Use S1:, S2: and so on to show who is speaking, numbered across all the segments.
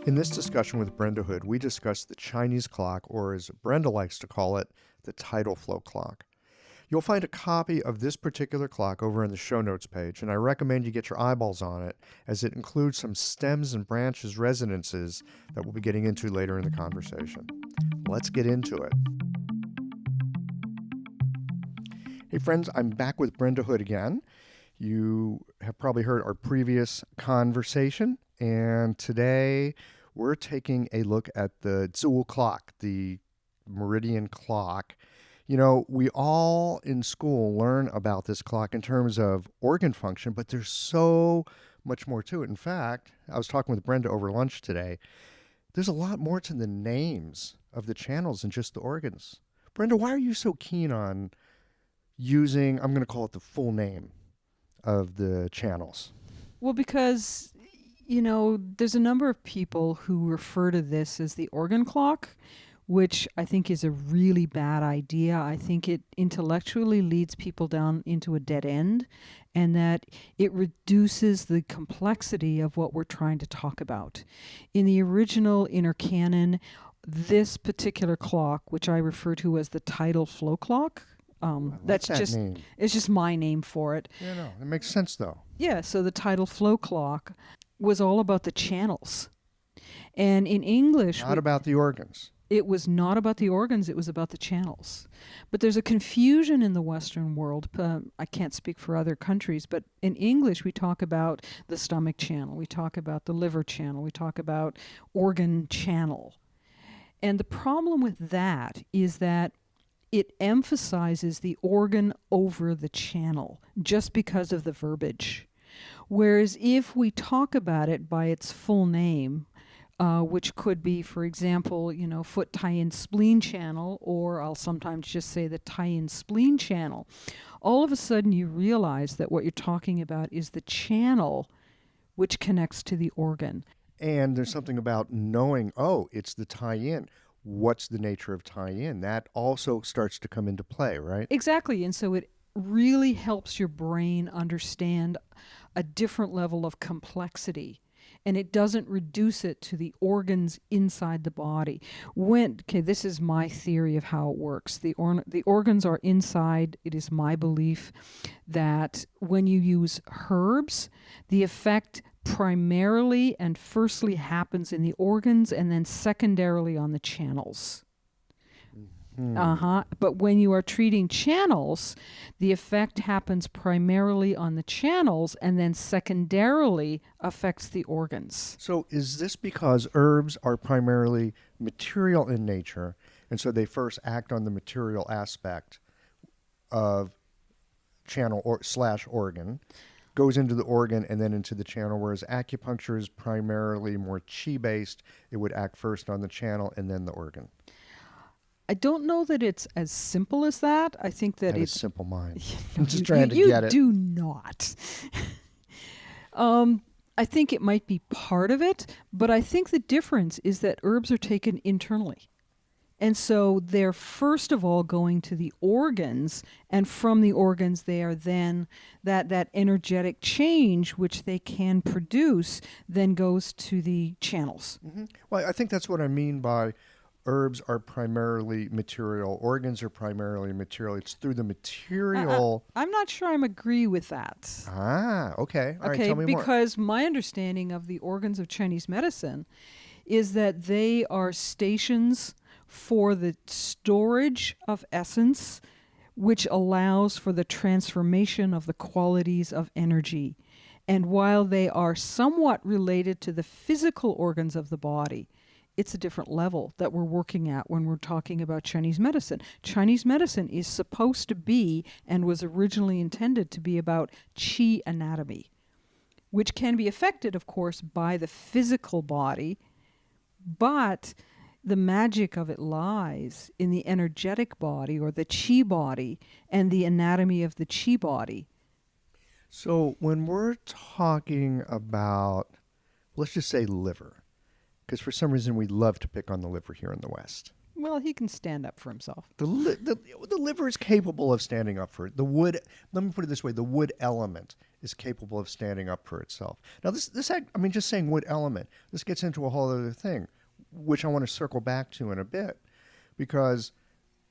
S1: In this discussion with Brenda Hood, we discussed the Chinese clock, or as Brenda likes to call it, the Tidal Flow Clock. You'll find a copy of this particular clock over in the show notes page, and I recommend you get your eyeballs on it as it includes some stems and branches resonances that we'll be getting into later in the conversation. Let's get into it. Hey friends, I'm back with Brenda Hood again. You have probably heard our previous conversation, and today we're taking a look at the Tidal clock, the meridian clock. You know, we all in school learn about this clock in terms of organ function, but there's so much more to it. In fact, I was talking with Brenda over lunch today. There's a lot more to the names of the channels than just the organs. Brenda, why are you so keen on using, I'm going to call it the full name of the channels?
S2: Well, because, there's a number of people who refer to this as the organ clock, which I think is a really bad idea. I think it intellectually leads people down into a dead end, and that it reduces the complexity of what we're trying to talk about. In the original inner canon, this particular clock, which I refer to as the Tidal Flow Clock,
S1: That's just name.
S2: It's just my name for it.
S1: Yeah, no, it makes sense though.
S2: Yeah, so the Tidal Flow Clock was all about the channels. And in English,
S1: Not about the organs.
S2: it was not about the organs, it was about the channels. But there's a confusion in the Western world. I can't speak for other countries, but in English we talk about the stomach channel, we talk about the liver channel, we talk about organ channel. And the problem with that is that it emphasizes the organ over the channel just because of the verbiage. Whereas if we talk about it by its full name, which could be, for example, foot tie-in spleen channel, or I'll sometimes just say the tie-in spleen channel, all of a sudden you realize that what you're talking about is the channel which connects to the organ.
S1: And there's something about knowing, oh, it's the tie-in. What's the nature of tie-in? That also starts to come into play, right?
S2: Exactly. And so it really helps your brain understand a different level of complexity. And it doesn't reduce it to the organs inside the body. This is my theory of how it works. The organs are inside. It is my belief that when you use herbs, the effect primarily and firstly happens in the organs and then secondarily on the channels. But when you are treating channels, the effect happens primarily on the channels and then secondarily affects the organs.
S1: So is this because herbs are primarily material in nature, and so they first act on the material aspect of channel or / organ, goes into the organ and then into the channel, whereas acupuncture is primarily more chi-based. It would act first on the channel and then the organ.
S2: I don't know that it's as simple as that. I think that
S1: it's
S2: it's
S1: a simple mind. I'm just trying to get it.
S2: You do not. I think it might be part of it, but I think the difference is that herbs are taken internally. And so they're first of all going to the organs, and from the organs they are then, that energetic change which they can produce then goes to the channels.
S1: Mm-hmm. Well, I think that's what I mean by herbs are primarily material, organs are primarily material. It's through the material.
S2: I'm not sure I agree with that.
S1: Okay. All right, tell me more.
S2: Because my understanding of the organs of Chinese medicine is that they are stations for the storage of essence, which allows for the transformation of the qualities of energy. And while they are somewhat related to the physical organs of the body, it's a different level that we're working at when we're talking about Chinese medicine. Chinese medicine is supposed to be, and was originally intended to be, about qi anatomy, which can be affected, of course, by the physical body, but the magic of it lies in the energetic body, or the qi body, and the anatomy of the qi body.
S1: So when we're talking about, let's just say liver, because for some reason we love to pick on the liver here in the West.
S2: Well, he can stand up for himself.
S1: The liver is capable of standing up for it. The wood, let me put it this way, the wood element is capable of standing up for itself. Now, just saying wood element, this gets into a whole other thing, which I want to circle back to in a bit, because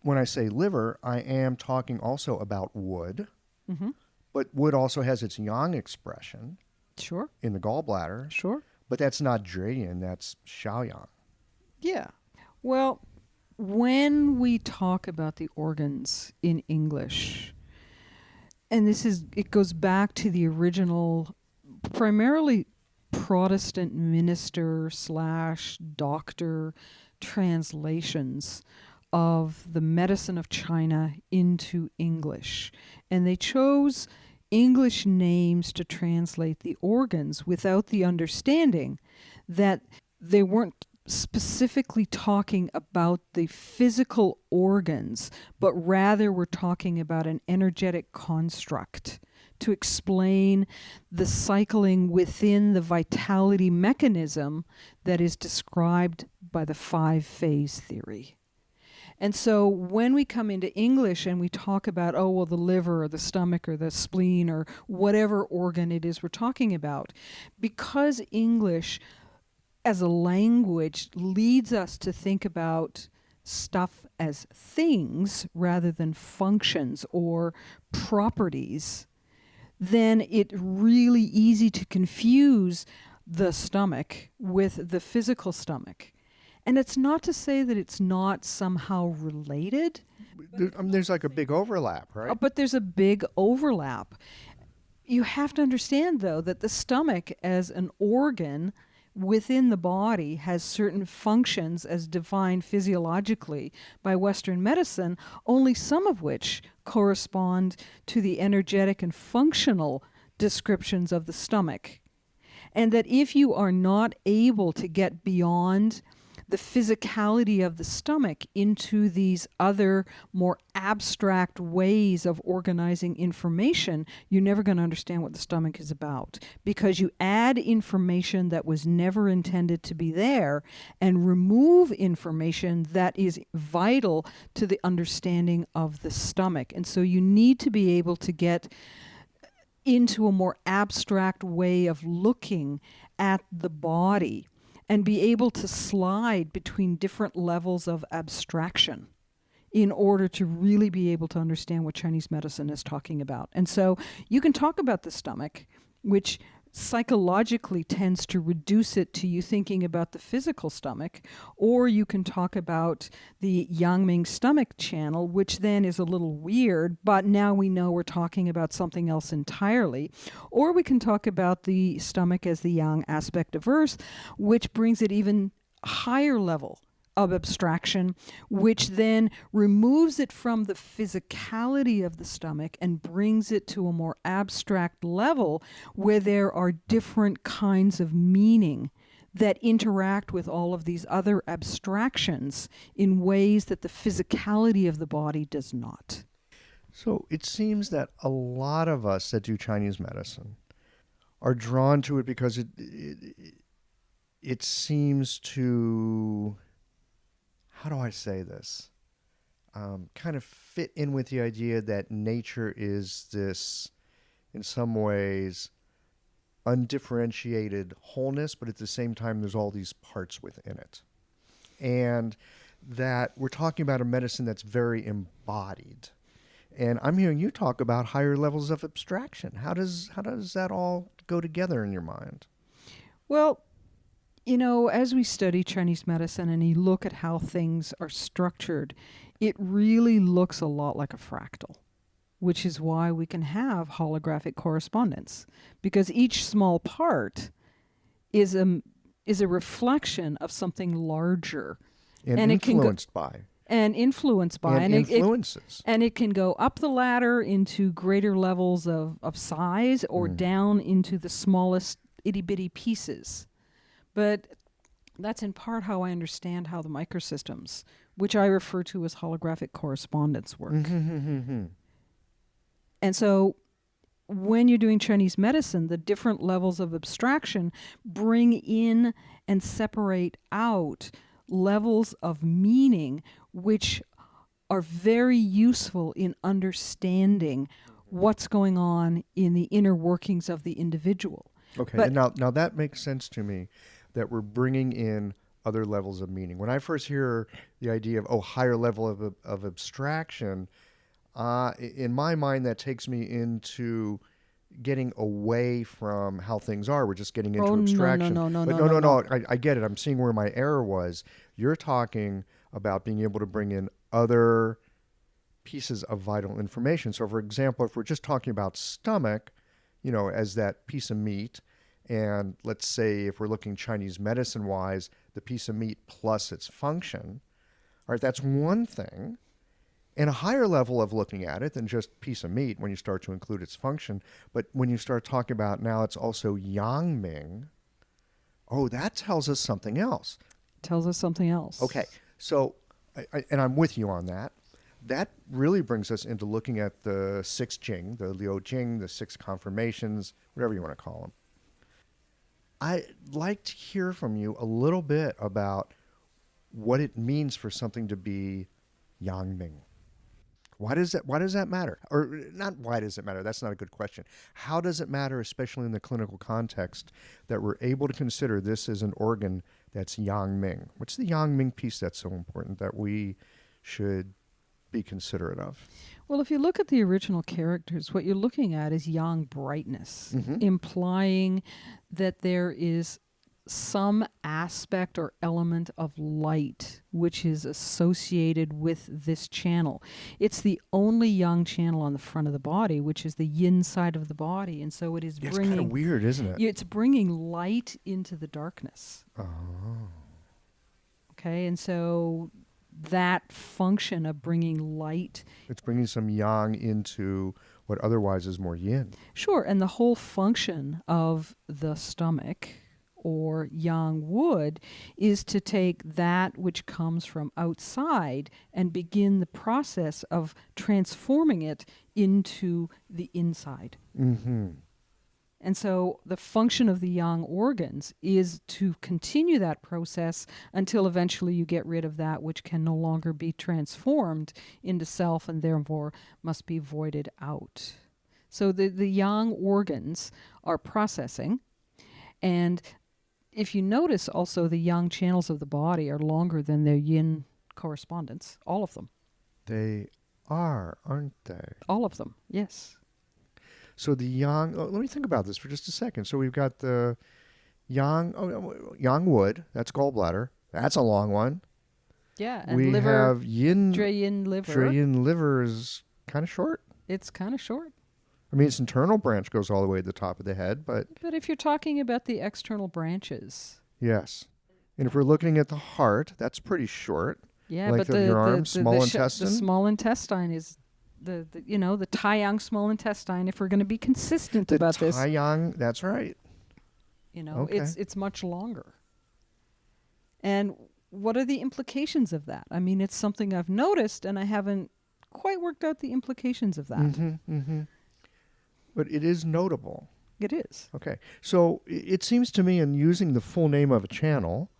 S1: when I say liver, I am talking also about wood,
S2: Mm-hmm.
S1: but wood also has its yang expression
S2: Sure.
S1: in the gallbladder,
S2: Sure.
S1: but that's not Zheyin, that's Shaoyang.
S2: Yeah. Well, when we talk about the organs in English, and it goes back to the original, primarily Protestant minister / doctor translations of the medicine of China into English. And they chose English names to translate the organs without the understanding that they weren't specifically talking about the physical organs, but rather we're talking about an energetic construct to explain the cycling within the vitality mechanism that is described by the 5-phase theory. And so when we come into English and we talk about, the liver or the stomach or the spleen or whatever organ it is we're talking about, because English as a language leads us to think about stuff as things rather than functions or properties, then it's really easy to confuse the stomach with the physical stomach. And it's not to say that it's not somehow related.
S1: There's like a big overlap, right?
S2: But there's a big overlap. You have to understand, though, that the stomach as an organ within the body has certain functions as defined physiologically by Western medicine, only some of which correspond to the energetic and functional descriptions of the stomach. And that if you are not able to get beyond the physicality of the stomach into these other more abstract ways of organizing information, you're never going to understand what the stomach is about, because you add information that was never intended to be there and remove information that is vital to the understanding of the stomach. And so you need to be able to get into a more abstract way of looking at the body and be able to slide between different levels of abstraction in order to really be able to understand what Chinese medicine is talking about. And so you can talk about the stomach, which psychologically tends to reduce it to you thinking about the physical stomach, or you can talk about the Yangming stomach channel, which then is a little weird, but now we know we're talking about something else entirely. Or we can talk about the stomach as the yang aspect of earth, which brings it even higher level of abstraction, which then removes it from the physicality of the stomach and brings it to a more abstract level where there are different kinds of meaning that interact with all of these other abstractions in ways that the physicality of the body does not.
S1: So it seems that a lot of us that do Chinese medicine are drawn to it because it seems to, how do I say this? Kind of fit in with the idea that nature is this, in some ways, undifferentiated wholeness, but at the same time, there's all these parts within it. And that we're talking about a medicine that's very embodied. And I'm hearing you talk about higher levels of abstraction. How does that all go together in your mind?
S2: Well, as we study Chinese medicine and you look at how things are structured, it really looks a lot like a fractal, which is why we can have holographic correspondence, because each small part is a reflection of something larger.
S1: And influenced by.
S2: And influenced by.
S1: And influences.
S2: And it can go up the ladder into greater levels of size or down into the smallest itty-bitty pieces. But that's in part how I understand how the microsystems, which I refer to as holographic correspondence, work. And so when you're doing Chinese medicine, the different levels of abstraction bring in and separate out levels of meaning which are very useful in understanding what's going on in the inner workings of the individual.
S1: Okay,
S2: But
S1: and now that makes sense to me, that we're bringing in other levels of meaning. When I first hear the idea of higher level of abstraction, in my mind that takes me into getting away from how things are. We're just getting into
S2: oh,
S1: abstraction. But
S2: no.
S1: I get it. I'm seeing where my error was. You're talking about being able to bring in other pieces of vital information. So, for example, if we're just talking about stomach, as that piece of meat, and let's say if we're looking Chinese medicine wise, the piece of meat plus its function, all right, that's one thing. And a higher level of looking at it than just piece of meat when you start to include its function. But when you start talking about now it's also yang ming, that tells us something else.
S2: Tells us something else.
S1: Okay, so, and I'm with you on that. That really brings us into looking at the six Jing, the Liu Jing, the six confirmations, whatever you want to call them. I'd like to hear from you a little bit about what it means for something to be yang ming. Why does that matter? Or not why does it matter? That's not a good question. How does it matter, especially in the clinical context, that we're able to consider this as an organ that's yang ming? What's the yang ming piece that's so important that we should be considerate of?
S2: Well, if you look at the original characters, what you're looking at is yang brightness, implying that there is some aspect or element of light which is associated with this channel. It's the only yang channel on the front of the body, which is the yin side of the body, and so it is
S1: It's
S2: bringing...
S1: kind of weird, isn't it?
S2: It's bringing light into the darkness.
S1: Oh.
S2: Okay, and so that function of bringing light...
S1: It's bringing some yang into what otherwise is more yin.
S2: Sure, and the whole function of the stomach or yang wood is to take that which comes from outside and begin the process of transforming it into the inside.
S1: Mm-hmm.
S2: And so the function of the yang organs is to continue that process until eventually you get rid of that which can no longer be transformed into self and therefore must be voided out. So the yang organs are processing, and if you notice also the yang channels of the body are longer than their yin correspondents, all of them.
S1: They are, aren't they?
S2: All of them, yes.
S1: So the yang, let me think about this for just a second. So we've got the yang, yang wood, that's gallbladder. That's a long one.
S2: Yeah, and
S1: we
S2: liver,
S1: have yin.
S2: Dre-yin liver.
S1: Dre-yin liver is kind of short.
S2: It's kind of short.
S1: I mean, its internal branch goes all the way to the top of the head, but...
S2: But if you're talking about the external branches...
S1: Yes. And if we're looking at the heart, that's pretty short.
S2: Yeah,
S1: length
S2: but
S1: of your arm, small intestine.
S2: The small intestine is the Taiyang small intestine. If we're going to be consistent about this,
S1: Taiyang, that's right. Okay.
S2: it's much longer. And what are the implications of that? I mean, it's something I've noticed, and I haven't quite worked out the implications of that.
S1: Mm-hmm, mm-hmm. But it is notable.
S2: It is.
S1: Okay. So it seems to me, in using the full name of a channel,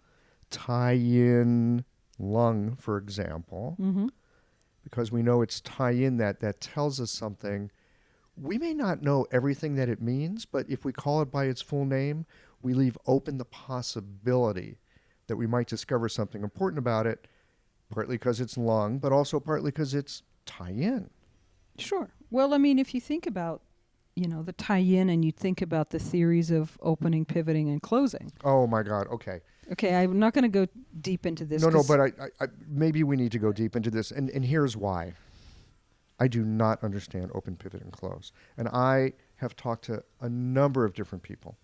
S1: Tai-yin lung, for example, because we know it's Tai-yin, that tells us something. We may not know everything that it means, but if we call it by its full name, we leave open the possibility that we might discover something important about it, partly because it's lung, but also partly because it's Tai-yin.
S2: Sure. Well, I mean, if you think about the tie-in, and you think about the theories of opening, pivoting, and closing.
S1: Oh, my God. Okay.
S2: Okay, I'm not going to go deep into this.
S1: No, but I maybe we need to go deep into this, and here's why. I do not understand open, pivot, and close. And I have talked to a number of different people.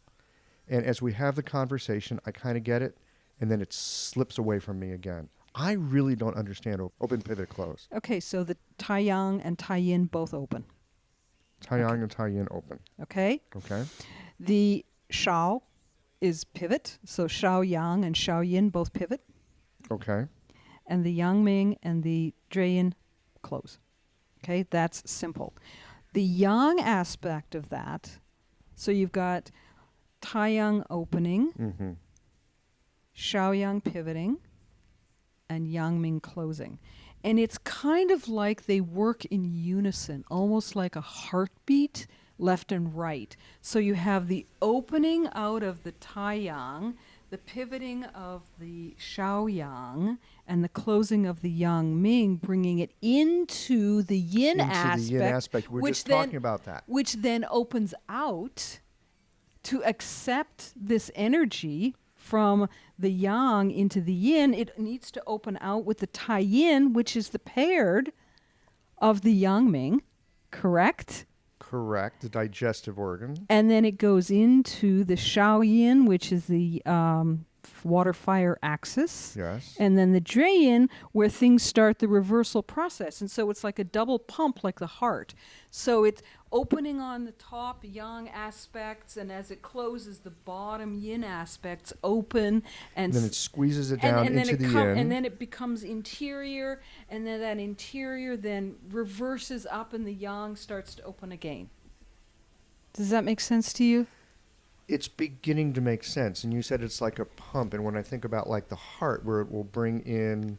S1: And as we have the conversation, I kind of get it, and then it slips away from me again. I really don't understand open, pivot, close.
S2: Okay, so the Tai-yang and Tai-yin both open.
S1: Tai-yang and Tai-yin open.
S2: Okay.
S1: Okay.
S2: The Shao is pivot, so Shao Yang and Shao Yin both pivot.
S1: Okay.
S2: And the Yang Ming and the Dre-yin close. Okay, that's simple. The Yang aspect of that, so you've got Tai-yang opening, Shao Yang pivoting, and Yangming closing. And it's kind of like they work in unison, almost like a heartbeat, left and right. So you have the opening out of the Taiyang, the pivoting of the Shaoyang, and the closing of the Yangming, bringing it into the yin aspect.
S1: We're just talking about that.
S2: Which then opens out to accept this energy from the yang into the yin. It needs to open out with the tai yin, which is the paired of the Yangming, correct?
S1: Correct, the digestive organ.
S2: And then it goes into the Shao Yin, which is the water fire axis.
S1: Yes.
S2: And then the Dre Yin, where things start the reversal process. And so it's like a double pump, like the heart. So it's opening on the top yang aspects, and as it closes, the bottom yin aspects open. And
S1: then it squeezes it down into the yin.
S2: And then it becomes interior, and then that interior then reverses up, and the yang starts to open again. Does that make sense to you?
S1: It's beginning to make sense. And you said it's like a pump. And when I think about like the heart, where it will bring in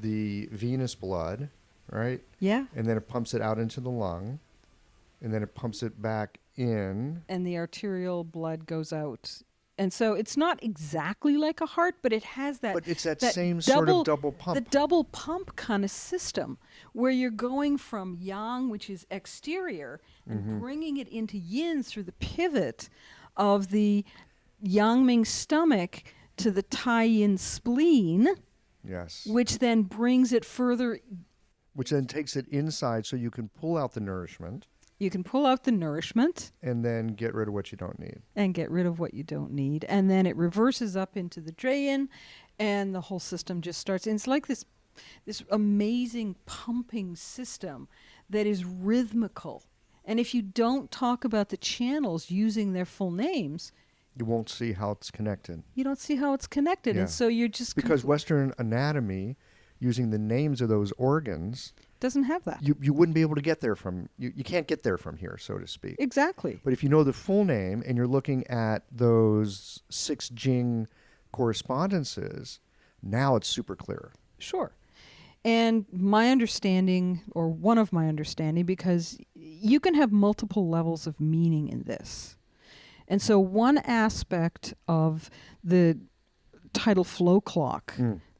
S1: the venous blood, right?
S2: Yeah.
S1: And then it pumps it out into the lung. And then it pumps it back in.
S2: And the arterial blood goes out. And so it's not exactly like a heart, but it has that.
S1: But it's that same sort of double pump.
S2: The double pump kind of system where you're going from yang, which is exterior, and bringing it into yin through the pivot of the Yangming stomach to the Tai Yin spleen.
S1: Yes.
S2: Which then brings it further.
S1: Which then takes it inside so you can pull out the nourishment.
S2: You can pull out the nourishment.
S1: And then get rid of what you don't need.
S2: And get rid of what you don't need. And then it reverses up into the Drayin, and the whole system just starts. And it's like this amazing pumping system that is rhythmical. And if you don't talk about the channels using their full names,
S1: you won't see how it's connected.
S2: You don't see how it's connected.
S1: Yeah.
S2: And so you're just...
S1: Because Western anatomy, using the names of those organs...
S2: doesn't have that.
S1: You wouldn't be able to get there from... You can't get there from here, so to speak.
S2: Exactly.
S1: But if you know the full name and you're looking at those 6 Jing correspondences, now it's super clear.
S2: Sure. And my understanding, or one of my understanding, because you can have multiple levels of meaning in this. And so one aspect of the tidal flow clock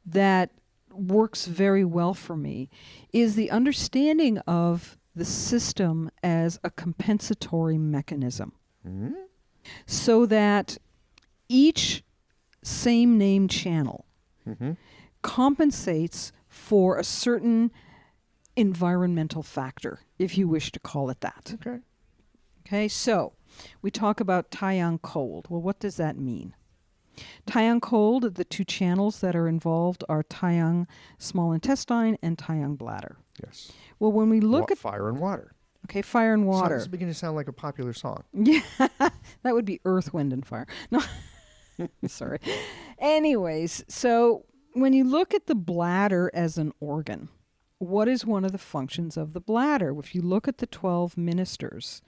S2: that works very well for me is the understanding of the system as a compensatory mechanism. So that each same name channel compensates for a certain environmental factor, if you wish to call it that. Okay, so we talk about Taiyang cold. Well, what does that mean? Taiyang cold, the 2 channels that are involved are Taiyang small intestine and Taiyang bladder.
S1: Yes.
S2: Well, when we look at...
S1: fire and water.
S2: Okay, fire and water.
S1: It's beginning to sound like a popular song.
S2: Yeah, that would be earth, wind, and fire. No, sorry. Anyways, so when you look at the bladder as an organ, what is one of the functions of the bladder? If you look at the 12 ministers,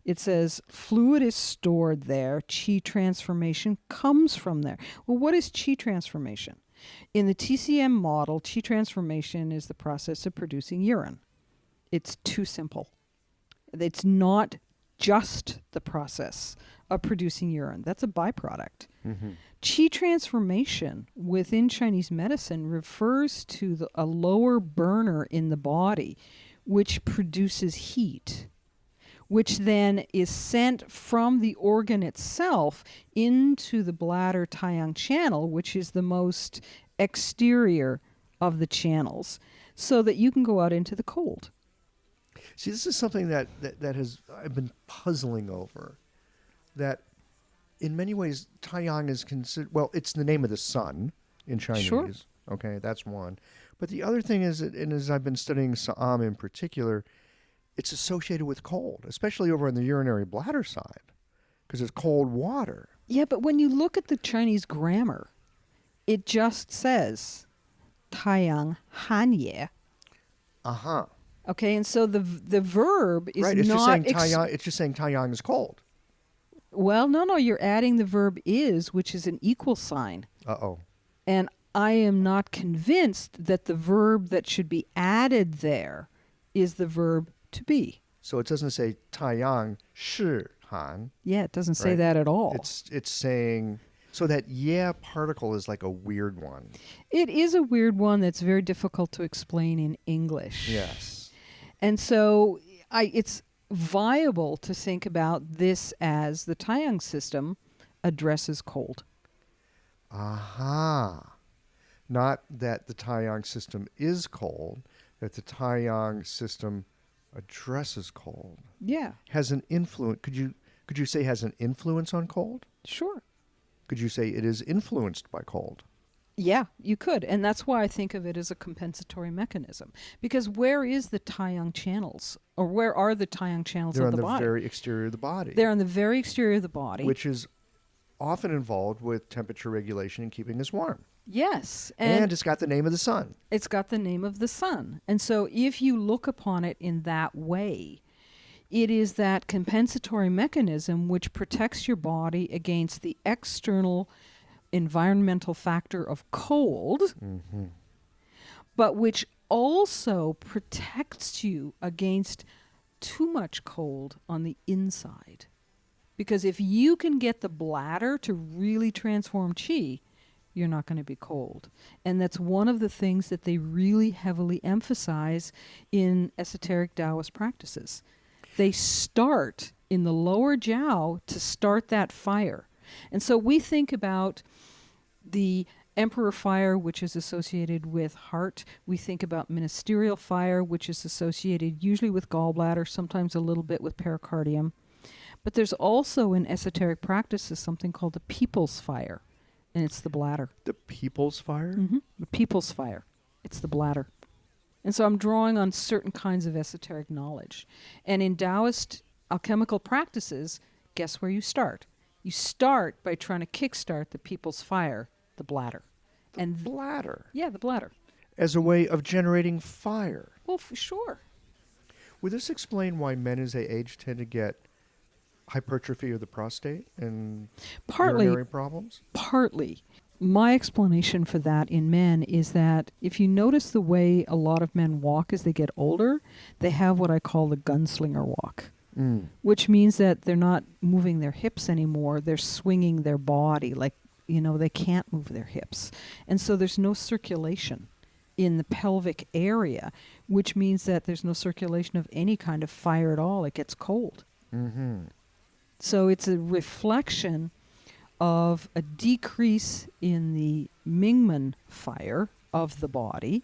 S2: it says fluid is stored there. Qi transformation comes from there. Well, what is qi transformation? In the TCM model, qi transformation is the process of producing urine. It's too simple. It's not just the process of producing urine. That's a byproduct. Qi transformation within Chinese medicine refers to a lower burner in the body, which produces heat, which then is sent from the organ itself into the bladder Taiyang channel, which is the most exterior of the channels, so that you can go out into the cold.
S1: See, this is something that I've been puzzling over. That in many ways, Taiyang is considered, well, it's the name of the sun in Chinese.
S2: Sure.
S1: Okay, that's one. But the other thing is, and as I've been studying Sa'am in particular, it's associated with cold, especially over on the urinary bladder side, because it's cold water.
S2: Yeah, but when you look at the Chinese grammar, it just says Taiyang Hanye. Okay, and so the verb is
S1: right, it's
S2: not...
S1: it's just saying Taiyang is cold.
S2: Well, no, you're adding the verb is, which is an equal sign.
S1: Uh-oh.
S2: And I am not convinced that the verb that should be added there is the verb to be.
S1: So it doesn't say 太阳是寒,
S2: Yeah, it doesn't say
S1: right?
S2: that at all.
S1: It's saying, so that yeah particle is like a weird one.
S2: It is a weird one that's very difficult to explain in English.
S1: Yes.
S2: And so it's viable to think about this as the Taiyang system addresses cold.
S1: Aha. Not that the Taiyang system is cold, that the Taiyang system addresses cold.
S2: Yeah,
S1: Has an influence. Could you say has an influence on cold?
S2: sure.
S1: Could you say it is influenced by cold?
S2: Yeah, you could. And that's why I think of it as a compensatory mechanism. Because where is the Taiyang channels? Or where are the Taiyang channels
S1: They're
S2: of
S1: on
S2: the
S1: the
S2: body?
S1: very exterior of the body.
S2: They're on the very exterior of the body.
S1: Which is often involved with temperature regulation and keeping us warm.
S2: Yes.
S1: And it's got the name of the sun.
S2: It's got the name of the sun. And so if you look upon it in that way, it is that compensatory mechanism which protects your body against the external environmental factor of cold, but which also protects you against too much cold on the inside. Because if you can get the bladder to really transform qi, you're not going to be cold. And that's one of the things that they really heavily emphasize in esoteric Taoist practices. They start in the lower jiao to start that fire. And so we think about the emperor fire, which is associated with heart. We think about ministerial fire, which is associated usually with gallbladder, sometimes a little bit with pericardium. But there's also in esoteric practices something called the people's fire, and it's the bladder.
S1: The people's fire?
S2: The people's fire. It's the bladder. And so I'm drawing on certain kinds of esoteric knowledge. And in Taoist alchemical practices, guess where you start? You start by trying to kickstart the people's fire, the bladder.
S1: And bladder?
S2: Yeah, the bladder.
S1: As a way of generating fire?
S2: Well, for sure.
S1: Would this explain why men as they age tend to get hypertrophy of the prostate and urinary problems?
S2: Partly. My explanation for that in men is that if you notice the way a lot of men walk as they get older, they have what I call the gunslinger walk, which means that they're not moving their hips anymore. They're swinging their body like, they can't move their hips. And so there's no circulation in the pelvic area, which means that there's no circulation of any kind of fire at all. It gets cold. So it's a reflection of a decrease in the Mingmen fire of the body,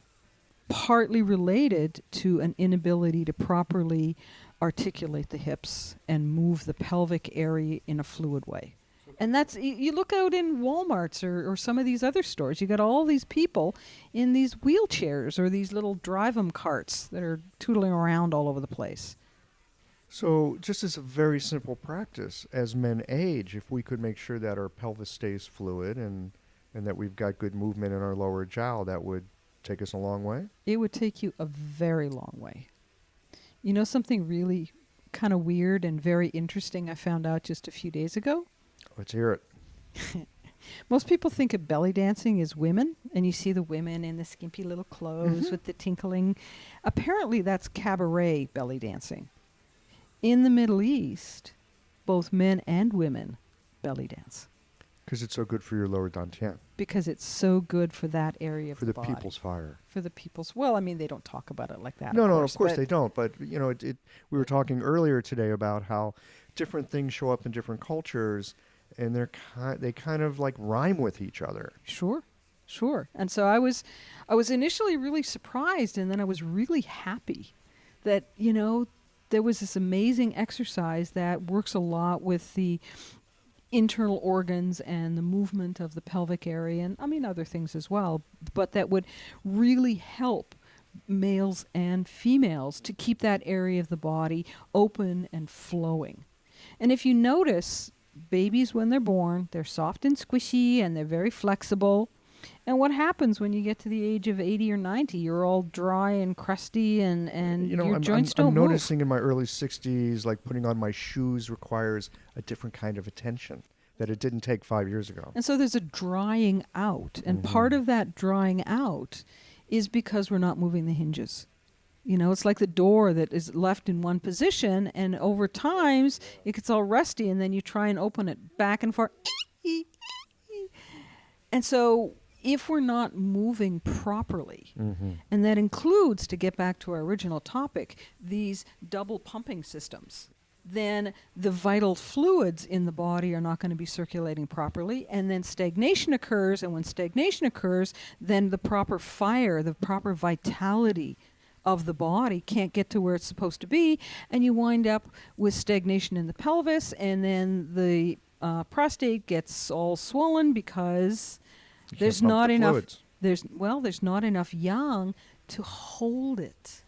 S2: partly related to an inability to properly articulate the hips and move the pelvic area in a fluid way. And that's, you look out in Walmarts or some of these other stores, you got all these people in these wheelchairs or these little drive-em carts that are tootling around all over the place.
S1: So just as a very simple practice, as men age, if we could make sure that our pelvis stays fluid and that we've got good movement in our lower jiao, that would take us a long way?
S2: It would take you a very long way. You know something really kind of weird and very interesting I found out just a few days ago?
S1: Let's hear it.
S2: Most people think of belly dancing as women, and you see the women in the skimpy little clothes with the tinkling. Apparently that's cabaret belly dancing. In the Middle East, both men and women belly dance.
S1: Because it's so good for your lower dantian.
S2: Because it's so good for that area of the body.
S1: For the people's fire.
S2: For the people's... Well, I mean, they don't talk about it like that.
S1: No, of course they don't. But, we were talking earlier today about how different things show up in different cultures, and they kind of like rhyme with each other.
S2: Sure. And so I was initially really surprised, and then I was really happy that, there was this amazing exercise that works a lot with the internal organs and the movement of the pelvic area, and other things as well, but that would really help males and females to keep that area of the body open and flowing. And if you notice, babies when they're born, they're soft and squishy and they're very flexible. And what happens when you get to the age of 80 or 90? You're all dry and crusty and your joints don't move.
S1: I'm noticing in my early 60s, like putting on my shoes requires a different kind of attention. that it didn't take 5 years ago.
S2: And so there's a drying out. And part of that drying out is because we're not moving the hinges. You know, it's like the door that is left in one position, and over times it gets all rusty, and then you try and open it back and forth. And so if we're not moving properly, and that includes, to get back to our original topic, these double pumping systems, then the vital fluids in the body are not going to be circulating properly, and then stagnation occurs, and when stagnation occurs, then the proper fire, the proper vitality of the body can't get to where it's supposed to be, and you wind up with stagnation in the pelvis, and then the prostate gets all swollen because there's not enough. There's not enough yang to hold it.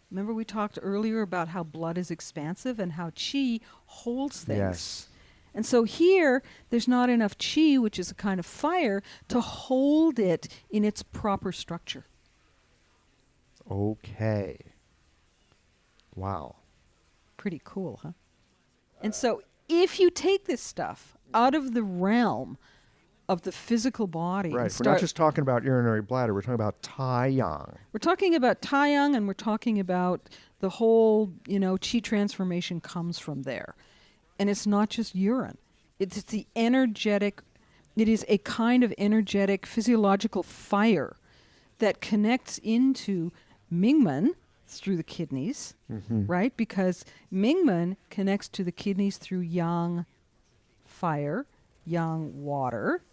S2: Remember we talked earlier about how blood is expansive and how qi holds things.
S1: Yes.
S2: And so here, there's not enough qi, which is a kind of fire, to hold it in its proper structure.
S1: Okay. Wow.
S2: Pretty cool, huh? And so if you take this stuff out of the realm of the physical body.
S1: Right. We're not just talking about urinary bladder. We're talking about taiyang.
S2: We're talking about taiyang, and we're talking about the whole, qi transformation comes from there. And it's not just urine. It's the energetic, it is a kind of energetic physiological fire that connects into Mingmen through the kidneys, right? Because Mingmen connects to the kidneys through yang fire, yang water,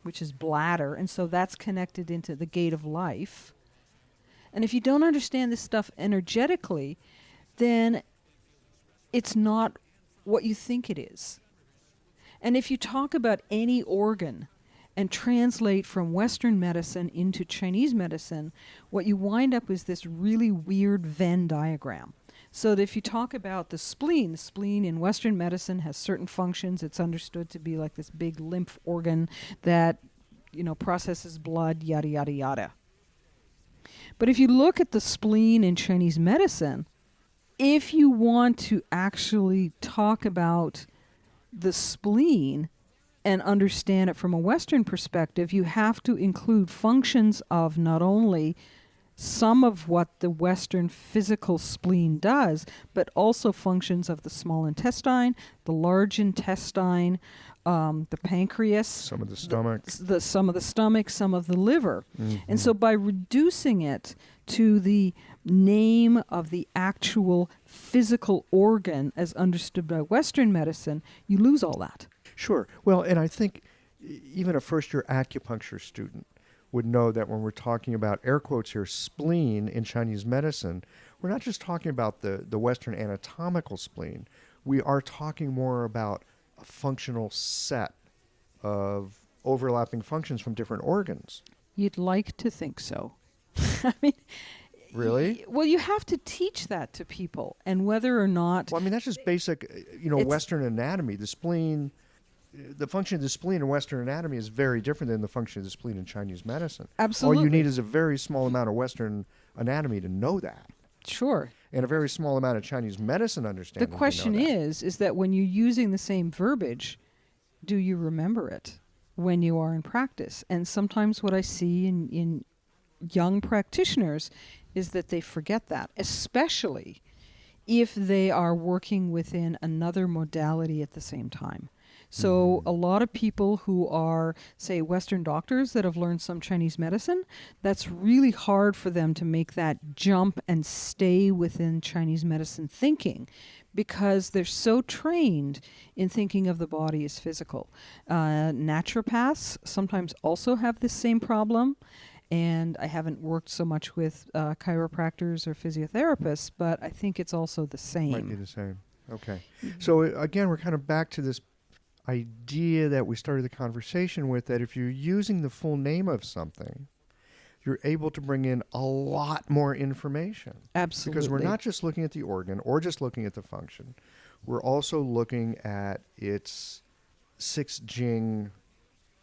S2: which is bladder, and so that's connected into the gate of life. And if you don't understand this stuff energetically, then it's not what you think it is. And if you talk about any organ and translate from Western medicine into Chinese medicine, what you wind up is this really weird Venn diagram. So that if you talk about the spleen in Western medicine has certain functions. It's understood to be like this big lymph organ that, processes blood, yada, yada, yada. But if you look at the spleen in Chinese medicine, if you want to actually talk about the spleen and understand it from a Western perspective, you have to include functions of not only some of what the Western physical spleen does, but also functions of the small intestine, the large intestine, the pancreas,
S1: some of the stomach,
S2: some of the stomach, some of the liver. And so by reducing it to the name of the actual physical organ as understood by Western medicine, you lose all that.
S1: Sure. Well, and I think even a first-year acupuncture student would know that when we're talking about, air quotes here, spleen in Chinese medicine, we're not just talking about the Western anatomical spleen. We are talking more about a functional set of overlapping functions from different organs.
S2: You'd like to think so. I mean...
S1: Really?
S2: Well, you have to teach that to people, and whether or not...
S1: Well, I mean, that's just basic, Western anatomy. The spleen... The function of the spleen in Western anatomy is very different than the function of the spleen in Chinese medicine.
S2: Absolutely.
S1: All you need is a very small amount of Western anatomy to know that.
S2: Sure.
S1: And a very small amount of Chinese medicine understanding.
S2: The question is that when you're using the same verbiage, do you remember it when you are in practice? And sometimes what I see in young practitioners is that they forget that, especially if they are working within another modality at the same time. So a lot of people who are, say, Western doctors that have learned some Chinese medicine, that's really hard for them to make that jump and stay within Chinese medicine thinking because they're so trained in thinking of the body as physical. Naturopaths sometimes also have this same problem. And I haven't worked so much with chiropractors or physiotherapists, but I think it's also the same.
S1: Might be the same. Okay. So again, we're kind of back to this idea that we started the conversation with, that if you're using the full name of something, you're able to bring in a lot more information.
S2: Absolutely.
S1: Because we're not just looking at the organ or just looking at the function. We're also looking at its 6 Jing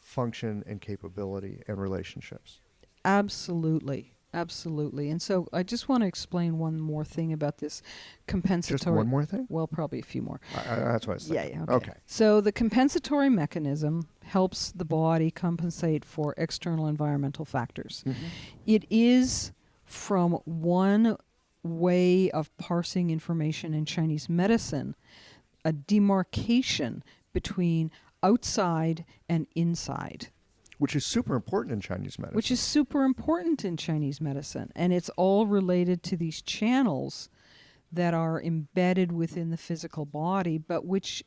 S1: function and capability and relationships.
S2: Absolutely. Absolutely. And so I just want to explain one more thing about this compensatory.
S1: Just one more thing?
S2: Well, probably a few more.
S1: That's what I was thinking.
S2: Yeah. Okay. So the compensatory mechanism helps the body compensate for external environmental factors.
S1: Mm-hmm.
S2: It is from one way of parsing information in Chinese medicine, a demarcation between outside and inside.
S1: Which is super important in Chinese medicine.
S2: And it's all related to these channels that are embedded within the physical body, but which,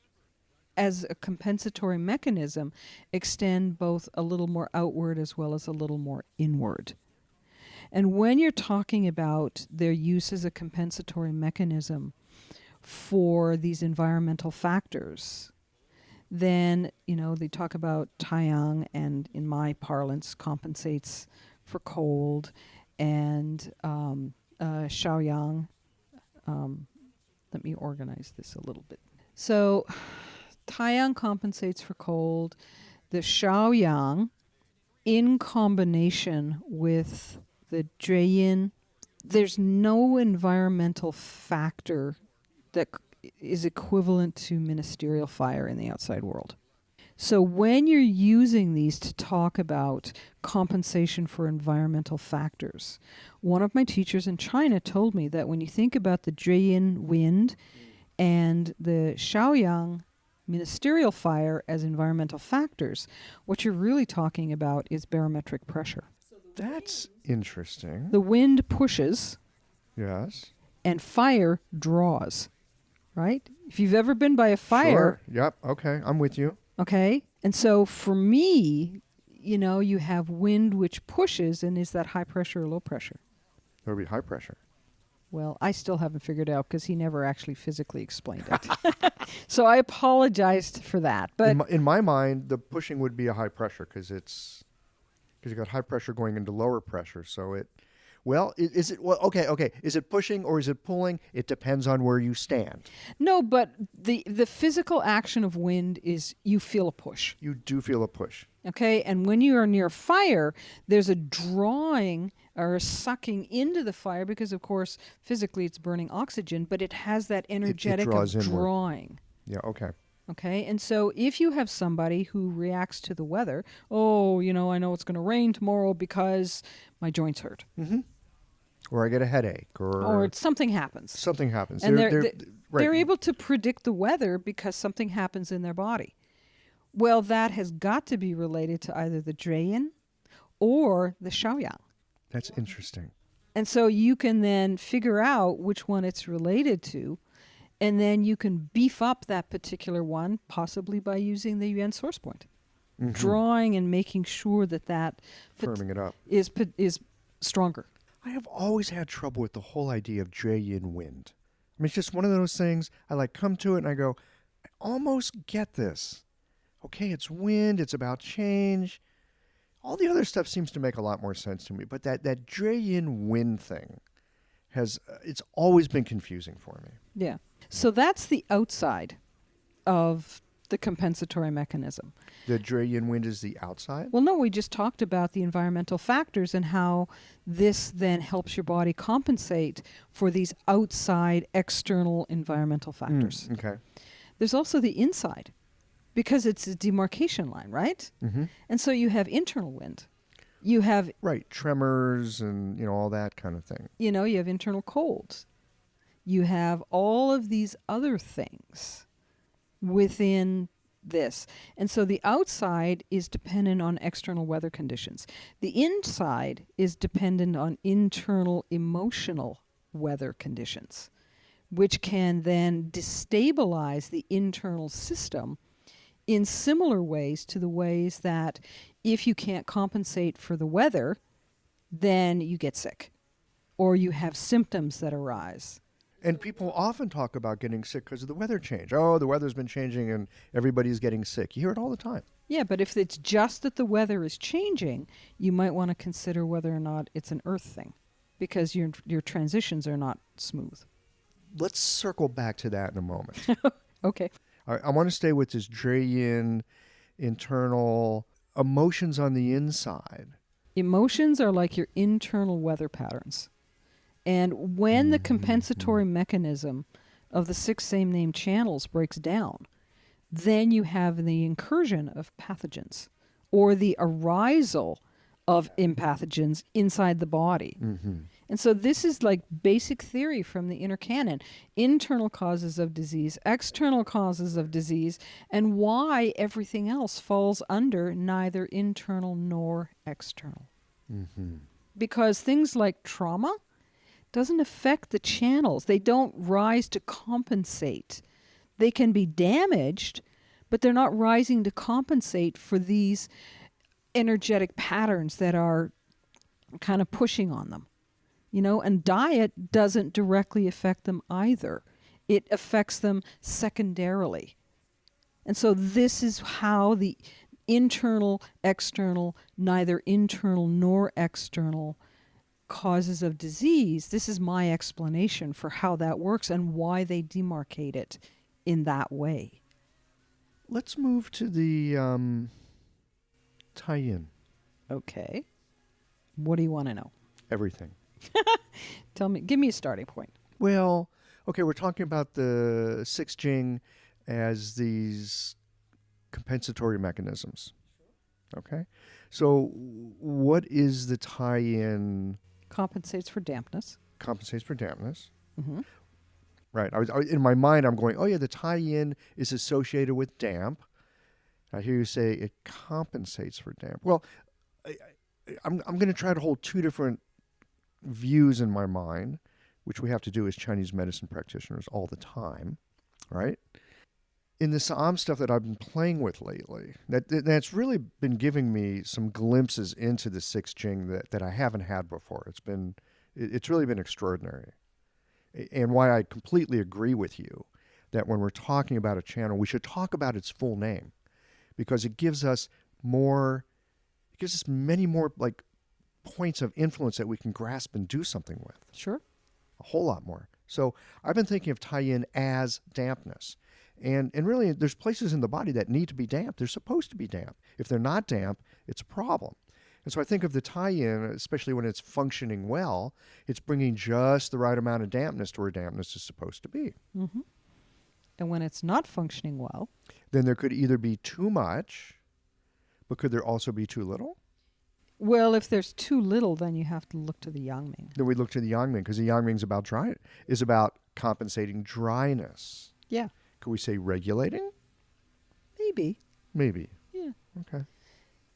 S2: as a compensatory mechanism, extend both a little more outward as well as a little more inward. And when you're talking about their use as a compensatory mechanism for these environmental factors, then, they talk about Taiyang, and in my parlance, compensates for cold, and Shaoyang. Let me organize this a little bit. So Taiyang compensates for cold. The Shaoyang, in combination with the Zhueyin, there's no environmental factor that is equivalent to ministerial fire in the outside world. So when you're using these to talk about compensation for environmental factors, one of my teachers in China told me that when you think about the Zhueyin wind and the Shaoyang ministerial fire as environmental factors, what you're really talking about is barometric pressure.
S1: That's interesting.
S2: The wind pushes.
S1: Yes.
S2: And fire draws. Right? If you've ever been by a fire.
S1: Sure. Yep. Okay. I'm with you.
S2: Okay. And so for me, you have wind which pushes, and is that high pressure or low pressure?
S1: It would be high pressure.
S2: Well, I still haven't figured it out because he never actually physically explained it. So I apologized for that. But
S1: in my mind, the pushing would be a high pressure because you got high pressure going into lower pressure. So it. Well, is it okay? Is it pushing or is it pulling? It depends on where you stand.
S2: No, but the physical action of wind is you feel a push.
S1: You do feel a push.
S2: Okay, and when you are near fire, there's a drawing or a sucking into the fire because, of course, physically it's burning oxygen, but it has that energetic of drawing.
S1: Yeah, okay.
S2: Okay, and so if you have somebody who reacts to the weather, I know it's going to rain tomorrow because my joints hurt.
S1: Mm-hmm. Or I get a headache.
S2: Or something happens.
S1: Something happens.
S2: And
S1: right.
S2: They're able to predict the weather because something happens in their body. Well, that has got to be related to either the Zhueyin or the Shaoyang.
S1: That's interesting.
S2: And so you can then figure out which one it's related to, and then you can beef up that particular one, possibly by using the Yuan source point. Mm-hmm. Drawing and making sure that
S1: firming it up
S2: is stronger.
S1: I have always had trouble with the whole idea of Zhueyin wind. I mean, it's just one of those things, I come to it and I go, I almost get this. Okay, it's wind, it's about change. All the other stuff seems to make a lot more sense to me, but that Zhueyin wind thing it's always been confusing for me.
S2: Yeah. So that's the outside of the compensatory mechanism.
S1: The Zhueyin wind is the outside?
S2: Well, no, we just talked about the environmental factors and how this then helps your body compensate for these outside external environmental factors.
S1: Okay.
S2: There's also the inside because it's a demarcation line, right?
S1: Mm-hmm.
S2: And so you have internal wind. You have...
S1: Right, tremors and, all that kind of thing.
S2: You have internal colds. You have all of these other things within this. And so the outside is dependent on external weather conditions. The inside is dependent on internal emotional weather conditions, which can then destabilize the internal system in similar ways to the ways that if you can't compensate for the weather, then you get sick or you have symptoms that arise.
S1: And people often talk about getting sick because of the weather change. Oh, the weather's been changing and everybody's getting sick. You hear it all the time.
S2: Yeah, but if it's just that the weather is changing, you might want to consider whether or not it's an earth thing because your transitions are not smooth.
S1: Let's circle back to that in a moment.
S2: Okay.
S1: I want to stay with this Zhueyin internal emotions on the inside.
S2: Emotions are like your internal weather patterns. And when the compensatory mechanism of the 6 same name channels breaks down, then you have the incursion of pathogens or the arisal of impathogens inside the body. And so this is like basic theory from the inner canon. Internal causes of disease, external causes of disease, and why everything else falls under neither internal nor external. Because things like trauma doesn't affect the channels. They don't rise to compensate. They can be damaged, but they're not rising to compensate for these energetic patterns that are kind of pushing on them. You know, and diet doesn't directly affect them either. It affects them secondarily. And so this is how the internal, external, neither internal nor external causes of disease, this is my explanation for how that works and why they demarcate it in that way.
S1: Let's move to the tie-in.
S2: Okay. What do you want to know?
S1: Everything.
S2: Tell me, give me a starting point.
S1: Well, okay, we're talking about the 6 Jing as these compensatory mechanisms. Okay? So what is the tie-in?
S2: Compensates for dampness.
S1: Compensates for dampness.
S2: Mm-hmm.
S1: Right. In my mind, I'm going, oh, yeah, the tie-in is associated with damp. I hear you say it compensates for damp. Well, I'm going to try to hold 2 different views in my mind, which we have to do as Chinese medicine practitioners all the time, right? In the Sa'am stuff that I've been playing with lately, that's really been giving me some glimpses into the 6 Jing that I haven't had before. It's really been extraordinary. And why I completely agree with you that when we're talking about a channel, we should talk about its full name, because it gives us many more like points of influence that we can grasp and do something with.
S2: Sure.
S1: A whole lot more. So I've been thinking of tie-in as dampness. And really, there's places in the body that need to be damp. They're supposed to be damp. If they're not damp, it's a problem. And so I think of the tie-in, especially when it's functioning well, it's bringing just the right amount of dampness to where dampness is supposed to be.
S2: Mm-hmm. And when it's not functioning well,
S1: then there could either be too much, but could there also be too little?
S2: well, if there's too little, then you have to look to the Yangming.
S1: Then we look to the Yangming, because the Yangming is about compensating dryness.
S2: Yeah.
S1: Could we say regulating?
S2: Maybe.
S1: Maybe.
S2: Yeah.
S1: Okay.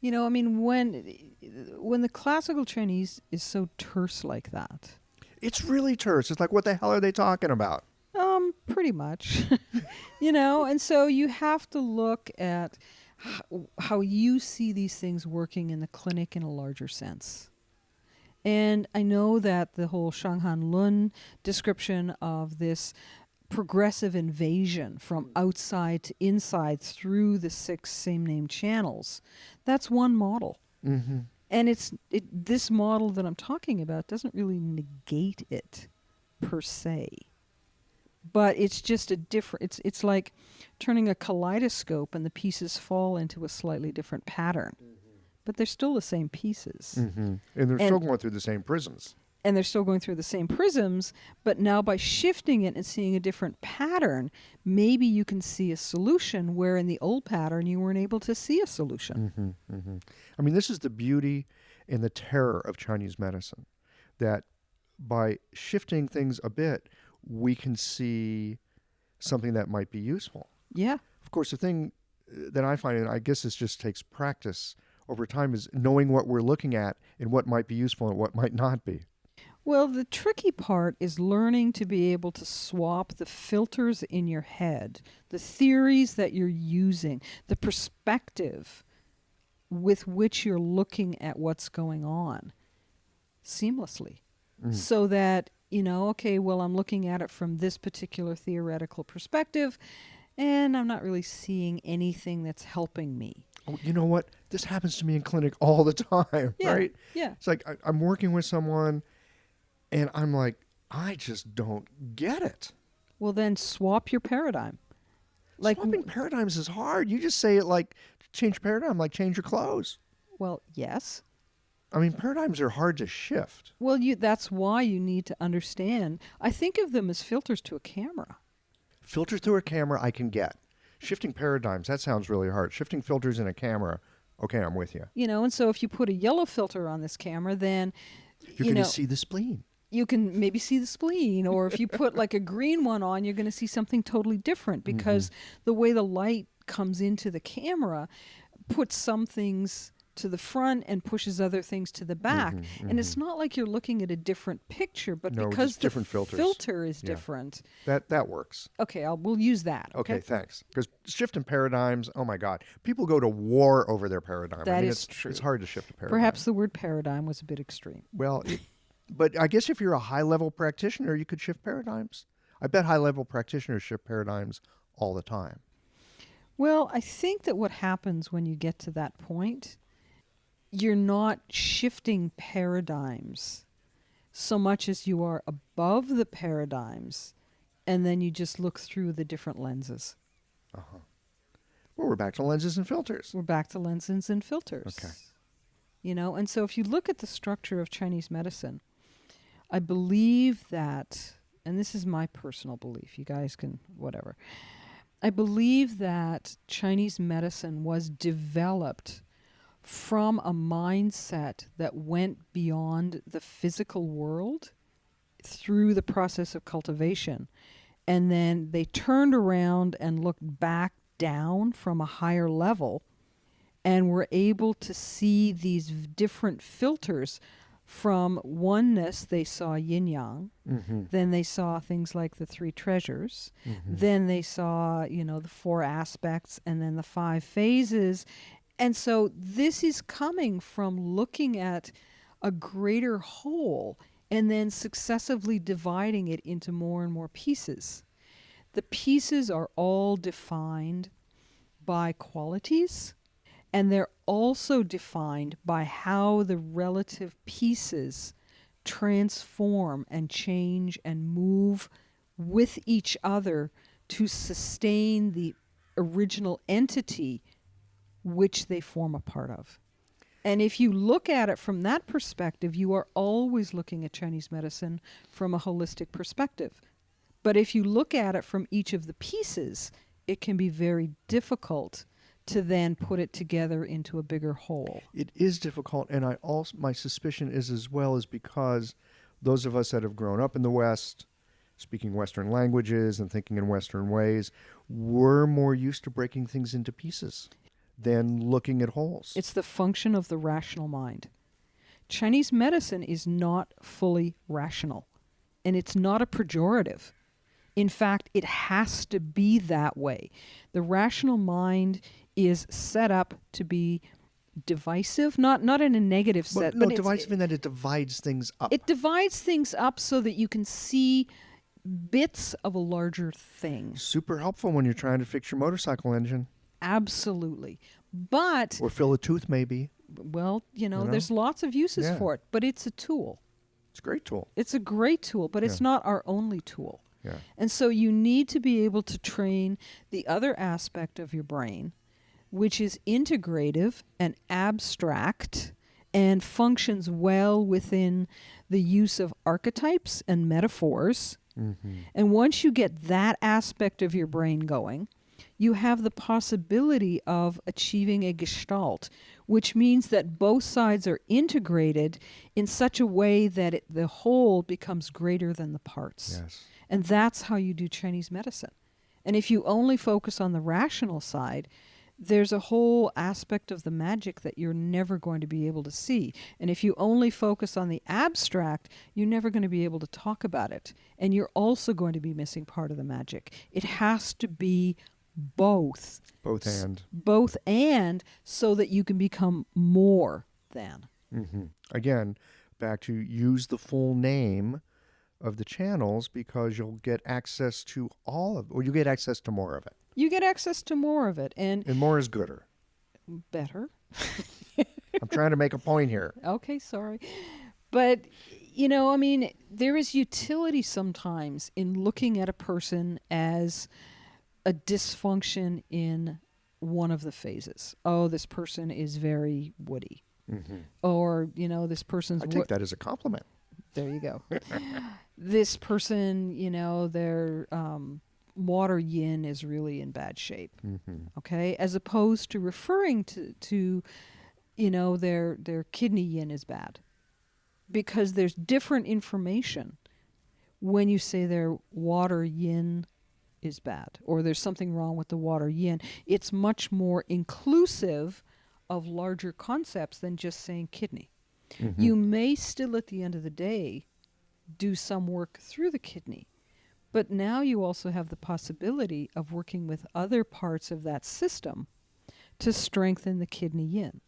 S2: You know, I mean, when the classical Chinese is so terse like that.
S1: It's really terse. It's like, what the hell are they talking about?
S2: Pretty much. You know, and so you have to look at how you see these things working in the clinic in a larger sense. And I know that the whole Shanghan Lun description of this progressive invasion from outside to inside through the 6 same name channels, that's one model.
S1: Mm-hmm.
S2: And this model that I'm talking about doesn't really negate it per se. But it's just a different, it's like turning a kaleidoscope and the pieces fall into a slightly different pattern. Mm-hmm. But they're still the same pieces.
S1: Mm-hmm. And they're still going through the same prisms.
S2: And they're still going through the same prisms, but now by shifting it and seeing a different pattern, maybe you can see a solution where in the old pattern you weren't able to see a solution.
S1: Mm-hmm. Mm-hmm. I mean, this is the beauty and the terror of Chinese medicine, that by shifting things a bit, we can see something that might be useful.
S2: Yeah.
S1: Of course, the thing that I find, and I guess this just takes practice over time, is knowing what we're looking at and what might be useful and what might not be.
S2: Well, the tricky part is learning to be able to swap the filters in your head, the theories that you're using, the perspective with which you're looking at what's going on seamlessly. So that, you know, okay, well, I'm looking at it from this particular theoretical perspective, and I'm not really seeing anything that's helping me.
S1: Oh, you know what? This happens to me in clinic all the time,
S2: Yeah,
S1: right?
S2: yeah.
S1: It's like I'm working with someone, and I'm like, I just don't get it.
S2: Well, then swap your paradigm. Like,
S1: swapping paradigms is hard. You just say it like, change paradigm, like change your clothes.
S2: well, yes.
S1: I mean, paradigms are hard to shift.
S2: Well, that's why you need to understand. I think of them as filters to a camera.
S1: Filters through a camera I can get. Shifting paradigms, that sounds really hard. Shifting filters in a camera, okay, I'm with you.
S2: And so if you put a yellow filter on this camera, then
S1: You're going to see the spleen.
S2: You can maybe see the spleen, or if you put like a green one on, you're going to see something totally different because the way the light comes into the camera puts some things to the front and pushes other things to the back. And it's not like you're looking at a different picture, but because the
S1: different
S2: filter is different.
S1: That works.
S2: Okay, we'll use that.
S1: Okay, thanks. Because shifting paradigms, oh my God, people go to war over their paradigm.
S2: That is
S1: true. It's hard to shift a paradigm.
S2: Perhaps the word paradigm was a bit extreme.
S1: Well, but I guess if you're a high-level practitioner, you could shift paradigms. I bet high-level practitioners shift paradigms all the time.
S2: Well, I think that what happens when you get to that point, you're not shifting paradigms so much as you are above the paradigms, and then you just look through the different lenses.
S1: Well, we're back to lenses and filters.
S2: We're back to lenses and filters.
S1: Okay.
S2: And so if you look at the structure of Chinese medicine, I believe that, and this is my personal belief, you guys can whatever, I believe that Chinese medicine was developed from a mindset that went beyond the physical world through the process of cultivation. And then they turned around and looked back down from a higher level and were able to see these different filters. From oneness, they saw yin-yang. Then they saw things like the three treasures. Then they saw, the four aspects and then the five phases. And so this is coming from looking at a greater whole and then successively dividing it into more and more pieces. The pieces are all defined by qualities, and they're also defined by how the relative pieces transform and change and move with each other to sustain the original entity which they form a part of. And if you look at it from that perspective, you are always looking at Chinese medicine from a holistic perspective. But if you look at it from each of the pieces, it can be very difficult to then put it together into a bigger whole.
S1: It is difficult, and my suspicion is as well is because those of us that have grown up in the West, speaking Western languages and thinking in Western ways, we're more used to breaking things into pieces than looking at wholes.
S2: It's the function of the rational mind. Chinese medicine is not fully rational, and it's not a pejorative. In fact, it has to be that way. The rational mind is set up to be divisive, not in a negative sense.
S1: But divisive in that it divides things up.
S2: It divides things up so that you can see bits of a larger thing.
S1: Super helpful when you're trying to fix your motorcycle engine.
S2: Absolutely. But...
S1: Or fill a tooth, maybe.
S2: Well, there's lots of uses for it, but it's a tool.
S1: It's a great tool.
S2: It's a great tool, but it's not our only tool.
S1: Yeah.
S2: And so you need to be able to train the other aspect of your brain, which is integrative and abstract and functions well within the use of archetypes and metaphors. And once you get that aspect of your brain going, you have the possibility of achieving a gestalt, which means that both sides are integrated in such a way that the whole becomes greater than the parts.
S1: Yes.
S2: And that's how you do Chinese medicine. And if you only focus on the rational side, there's a whole aspect of the magic that you're never going to be able to see. And if you only focus on the abstract, you're never going to be able to talk about it. And you're also going to be missing part of the magic. It has to be both. Both and so that you can become more than.
S1: Again, back to use the full name of the channels because you'll get access to you get access to more of it.
S2: You get access to more of it. And
S1: more is gooder.
S2: Better.
S1: I'm trying to make a point here.
S2: Okay, sorry. But, there is utility sometimes in looking at a person as a dysfunction in one of the phases. Oh, this person is very woody. Or, this person's...
S1: I take that as a compliment.
S2: There you go. This person, their water yin is really in bad shape. Okay? As opposed to referring to their kidney yin is bad. Because there's different information when you say their water yin is bad, or there's something wrong with the water yin. It's much more inclusive of larger concepts than just saying kidney. You may still, at the end of the day, do some work through the kidney, but now you also have the possibility of working with other parts of that system to strengthen the kidney yin.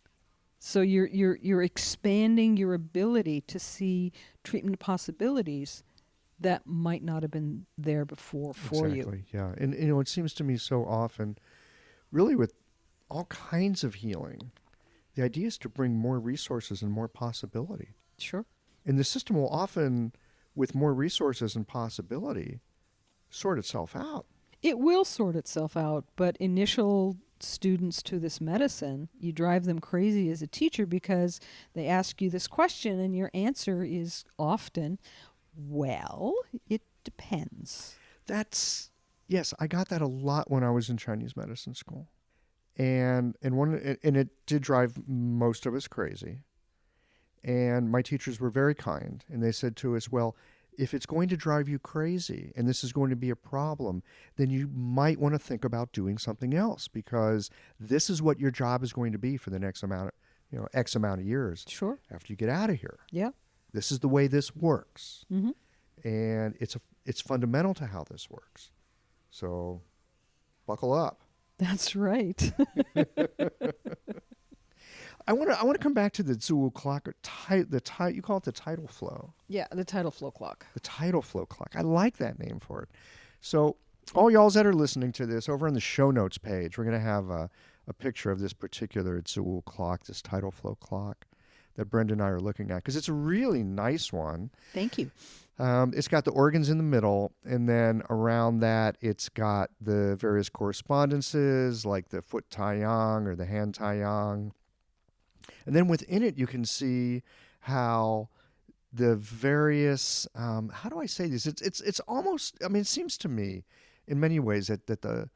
S2: So you're expanding your ability to see treatment possibilities that might not have been there before for you.
S1: Exactly, yeah. And, it seems to me so often, really with all kinds of healing, the idea is to bring more resources and more possibility.
S2: Sure.
S1: And the system will often, with more resources and possibility, sort itself out.
S2: It will sort itself out, but initial students to this medicine, you drive them crazy as a teacher because they ask you this question and your answer is often, well, it depends.
S1: Yes, I got that a lot when I was in Chinese medicine school. And it did drive most of us crazy. And my teachers were very kind, and they said to us, well, if it's going to drive you crazy and this is going to be a problem, then you might want to think about doing something else, because this is what your job is going to be for the next X amount of years.
S2: Sure.
S1: After you get out of here.
S2: Yeah.
S1: This is the way this works. And it's fundamental to how this works. So buckle up.
S2: That's right.
S1: I want to come back to the Zulu clock. You call it the tidal flow.
S2: Yeah, the tidal flow clock.
S1: The tidal flow clock. I like that name for it. So all y'all that are listening to this, over on the show notes page, we're going to have a picture of this particular Zulu clock, this tidal flow clock that Brenda and I are looking at, because it's a really nice one.
S2: Thank you.
S1: It's got the organs in the middle, and then around that, it's got the various correspondences, like the foot taiyang or the hand taiyang. And then within it, you can see how the various, how do I say this? It's almost, it seems to me in many ways that the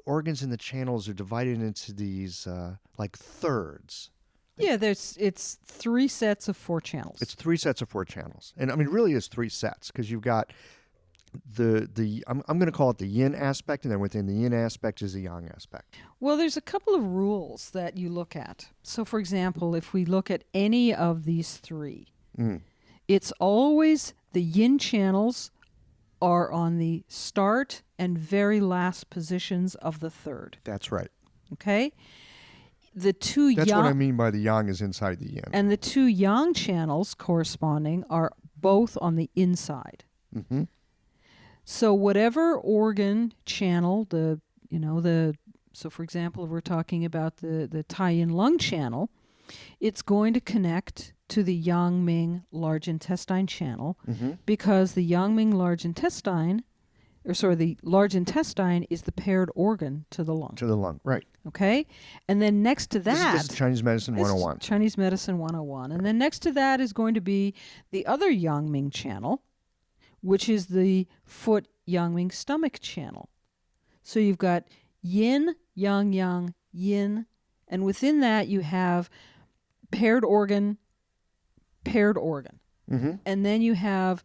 S1: organs and the channels are divided into these like thirds.
S2: Yeah, it's 3 sets of 4 channels.
S1: It's 3 sets of 4 channels. And really it's 3 sets, because you've got I'm going to call it the yin aspect, and then within the yin aspect is the yang aspect.
S2: Well, there's a couple of rules that you look at. So, for example, if we look at any of these 3, it's always the yin channels are on the start and very last positions of the third.
S1: That's right.
S2: Okay? The 2
S1: That's
S2: yang...
S1: what I mean by the yang is inside the yin.
S2: And the 2 yang channels corresponding are both on the inside. So whatever organ channel, so for example, if we're talking about the Tai-Yin lung channel, it's going to connect to the Yang-Ming large intestine channel, because the Yang-Ming large intestine, the large intestine is the paired organ to the lung.
S1: To the lung, right.
S2: Okay? And then next to that...
S1: This is Chinese Medicine 101.
S2: Chinese Medicine 101. And then next to that is going to be the other Yang-Ming channel, which is the foot Yang-Ming stomach channel. So you've got yin, yang, yang, yin, and within that you have paired organ, and then you have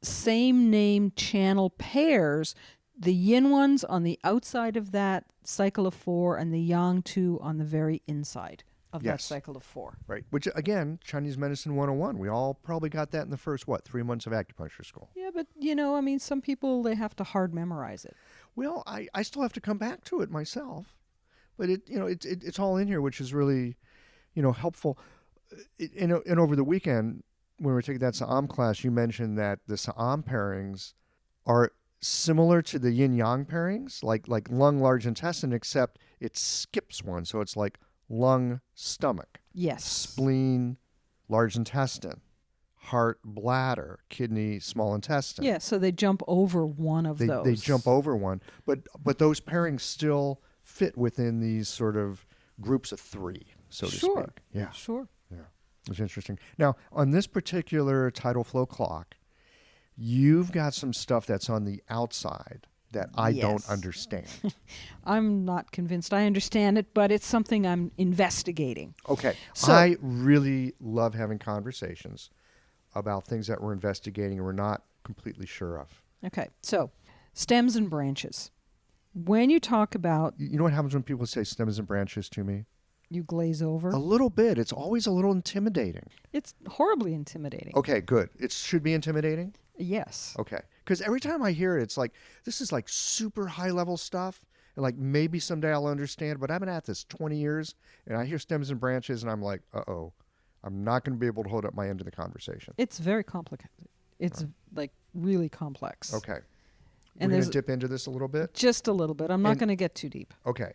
S2: same name channel pairs, the yin ones on the outside of that cycle of 4 and the yang 2 on the very inside of that cycle of 4.
S1: Right. Which, again, Chinese Medicine 101. We all probably got that in the first, 3 months of acupuncture school.
S2: Yeah, but, some people, they have to hard memorize it.
S1: Well, I still have to come back to it myself. But, it's all in here, which is really, helpful. And over the weekend, when we were taking that Sa'am class, you mentioned that the Sa'am pairings are similar to the yin-yang pairings, like lung, large intestine, except it skips one. So it's like lung, stomach.
S2: Yes.
S1: Spleen, large intestine. Heart, bladder, kidney, small intestine.
S2: Yeah, so they jump over one of those.
S1: They jump over one. But those pairings still fit within these sort of groups of 3. so to
S2: Sure.
S1: speak. Yeah.
S2: Sure.
S1: Yeah. It's interesting. Now, on this particular tidal flow clock, you've got some stuff that's on the outside that I don't
S2: Yes.
S1: understand.
S2: I'm not convinced I understand it, but it's something I'm investigating.
S1: Okay.
S2: So-
S1: I really love having conversations about things that we're investigating and we're not completely sure of.
S2: Okay, so stems and branches. When you talk about,
S1: You know what happens when people say stems and branches to me?
S2: you glaze over.
S1: A little bit. It's always a little intimidating.
S2: It's horribly intimidating.
S1: Okay, good. It should be intimidating?
S2: Yes.
S1: Okay. Because every time I hear it, it's like, this is like super high level stuff. And like maybe someday I'll understand, but I've been at this 20 years and I hear stems and branches and I'm like, uh-oh, I'm not going to be able to hold up my end of the conversation.
S2: It's very complicated. It's like really complex.
S1: Okay.
S2: And
S1: We're going
S2: there's
S1: to dip into this a little bit?
S2: just a little bit. I'm not
S1: And-
S2: going to get too deep.
S1: Okay.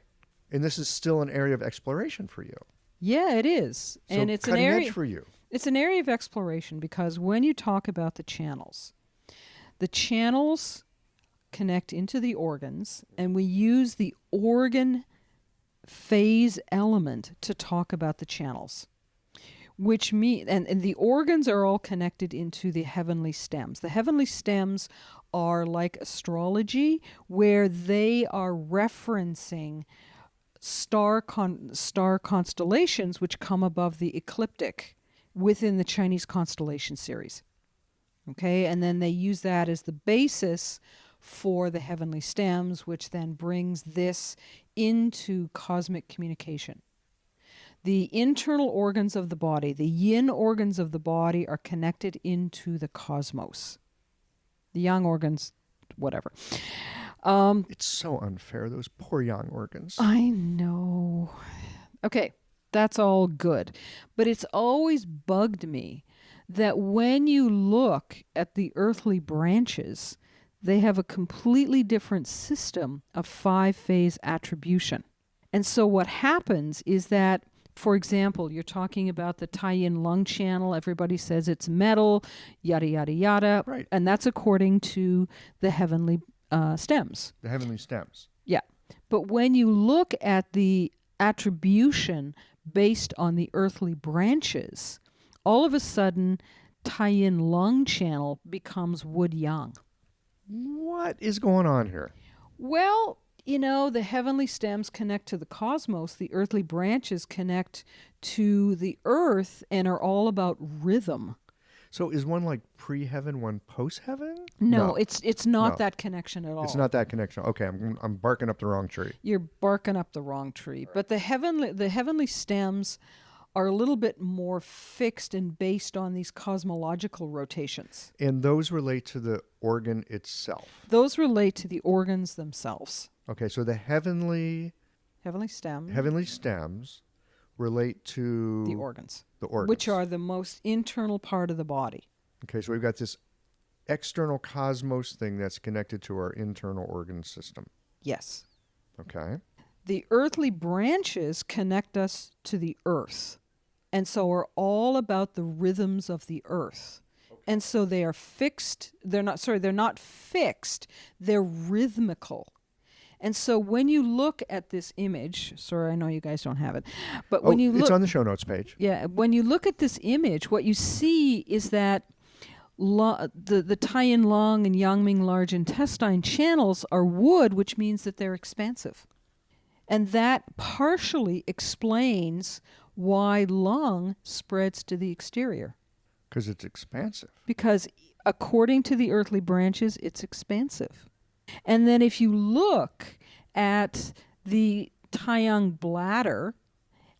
S1: And this is still an area of exploration for you.
S2: Yeah, it is.
S1: So
S2: And it's an
S1: cutting
S2: area
S1: edge for you.
S2: It's an area of exploration because when you talk about the channels connect into the organs, and we use the organ phase element to talk about the channels, which mean and the organs are all connected into the heavenly stems. The heavenly stems are like astrology, where they are referencing star constellations which come above the ecliptic within the Chinese constellation series. Okay, and then they use that as the basis for the heavenly stems, which then brings this into cosmic communication. The internal organs of the body, the yin organs of the body, are connected into the cosmos. The yang organs, whatever.
S1: It's so unfair, those poor young organs.
S2: I know. Okay, that's all good. But it's always bugged me that when you look at the earthly branches, they have a completely different system of 5-phase attribution. And so what happens is that, for example, you're talking about the Tai-Yin lung channel. Everybody says it's metal, yada, yada, yada.
S1: Right.
S2: And that's according to the heavenly stems.
S1: The heavenly stems.
S2: Yeah. But when you look at the attribution based on the earthly branches, all of a sudden, Tai-Yin lung channel becomes wood yang.
S1: What is going on here?
S2: Well, you know, the heavenly stems connect to the cosmos. The earthly branches connect to the earth and are all about rhythm.
S1: So is one like pre-heaven, one post-heaven?
S2: No, it's not
S1: No.
S2: that connection at all.
S1: It's not that connection. Okay, I'm barking up the wrong tree.
S2: You're barking up the wrong tree. But the heavenly stems are a little bit more fixed and based on these cosmological rotations.
S1: And those relate to the organ itself.
S2: Those relate to the organs themselves.
S1: Okay, so the heavenly
S2: Stems,
S1: relate to
S2: the organs,
S1: organs.
S2: which are the most internal part of the body.
S1: Okay, so we've got this external cosmos thing that's connected to our internal organ system.
S2: Yes.
S1: Okay.
S2: The earthly branches connect us to the earth, and so are all about the rhythms of the earth. And so they are fixed. They're not fixed. They're rhythmical. And so when you look at this image, sorry, I know you guys don't have it, but when you look,
S1: it's on the show notes page.
S2: yeah, when you look at this image, what you see is that the Tai-Yin lung and Yangming large intestine channels are wood, which means that they're expansive. And that partially explains why lung spreads to the exterior.
S1: Because it's expansive.
S2: Because according to the earthly branches, it's expansive. And then if you look at the Taiyang bladder,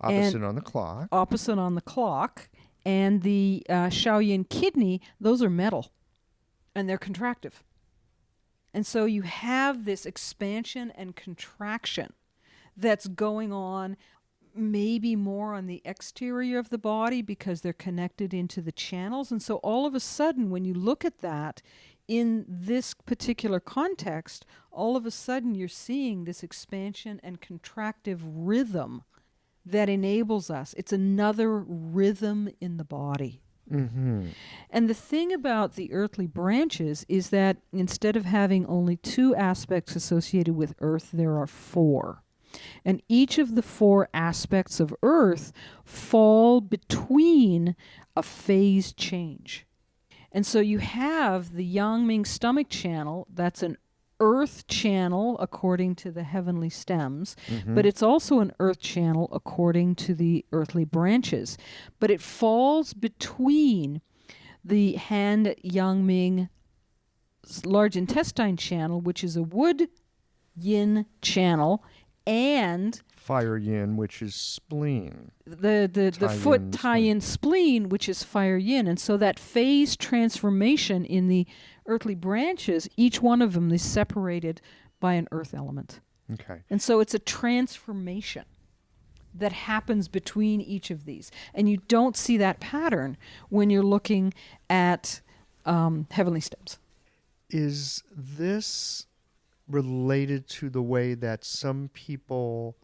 S1: Opposite on the clock.
S2: opposite on the clock, and the Shaoyin kidney, those are metal, and they're contractive. And so you have this expansion and contraction that's going on maybe more on the exterior of the body because they're connected into the channels. And so all of a sudden, when you look at that in this particular context, all of a sudden you're seeing this expansion and contractive rhythm that enables us. It's another rhythm in the body.
S1: Mm-hmm.
S2: And the thing about the earthly branches is that instead of having only 2 aspects associated with earth, there are 4. And each of the 4 aspects of Earth fall between a phase change. And so you have the Yang Ming stomach channel, that's an Earth channel according to the heavenly stems, but it's also an Earth channel according to the earthly branches. But it falls between the Han Yang Ming large intestine channel, which is a wood yin channel, and
S1: Fire yin, which is spleen.
S2: the foot tie-in spleen, which is fire yin. And so that phase transformation in the earthly branches, each one of them is separated by an earth element.
S1: Okay.
S2: And so it's a transformation that happens between each of these. And you don't see that pattern when you're looking at heavenly stems.
S1: Is this related to the way that some people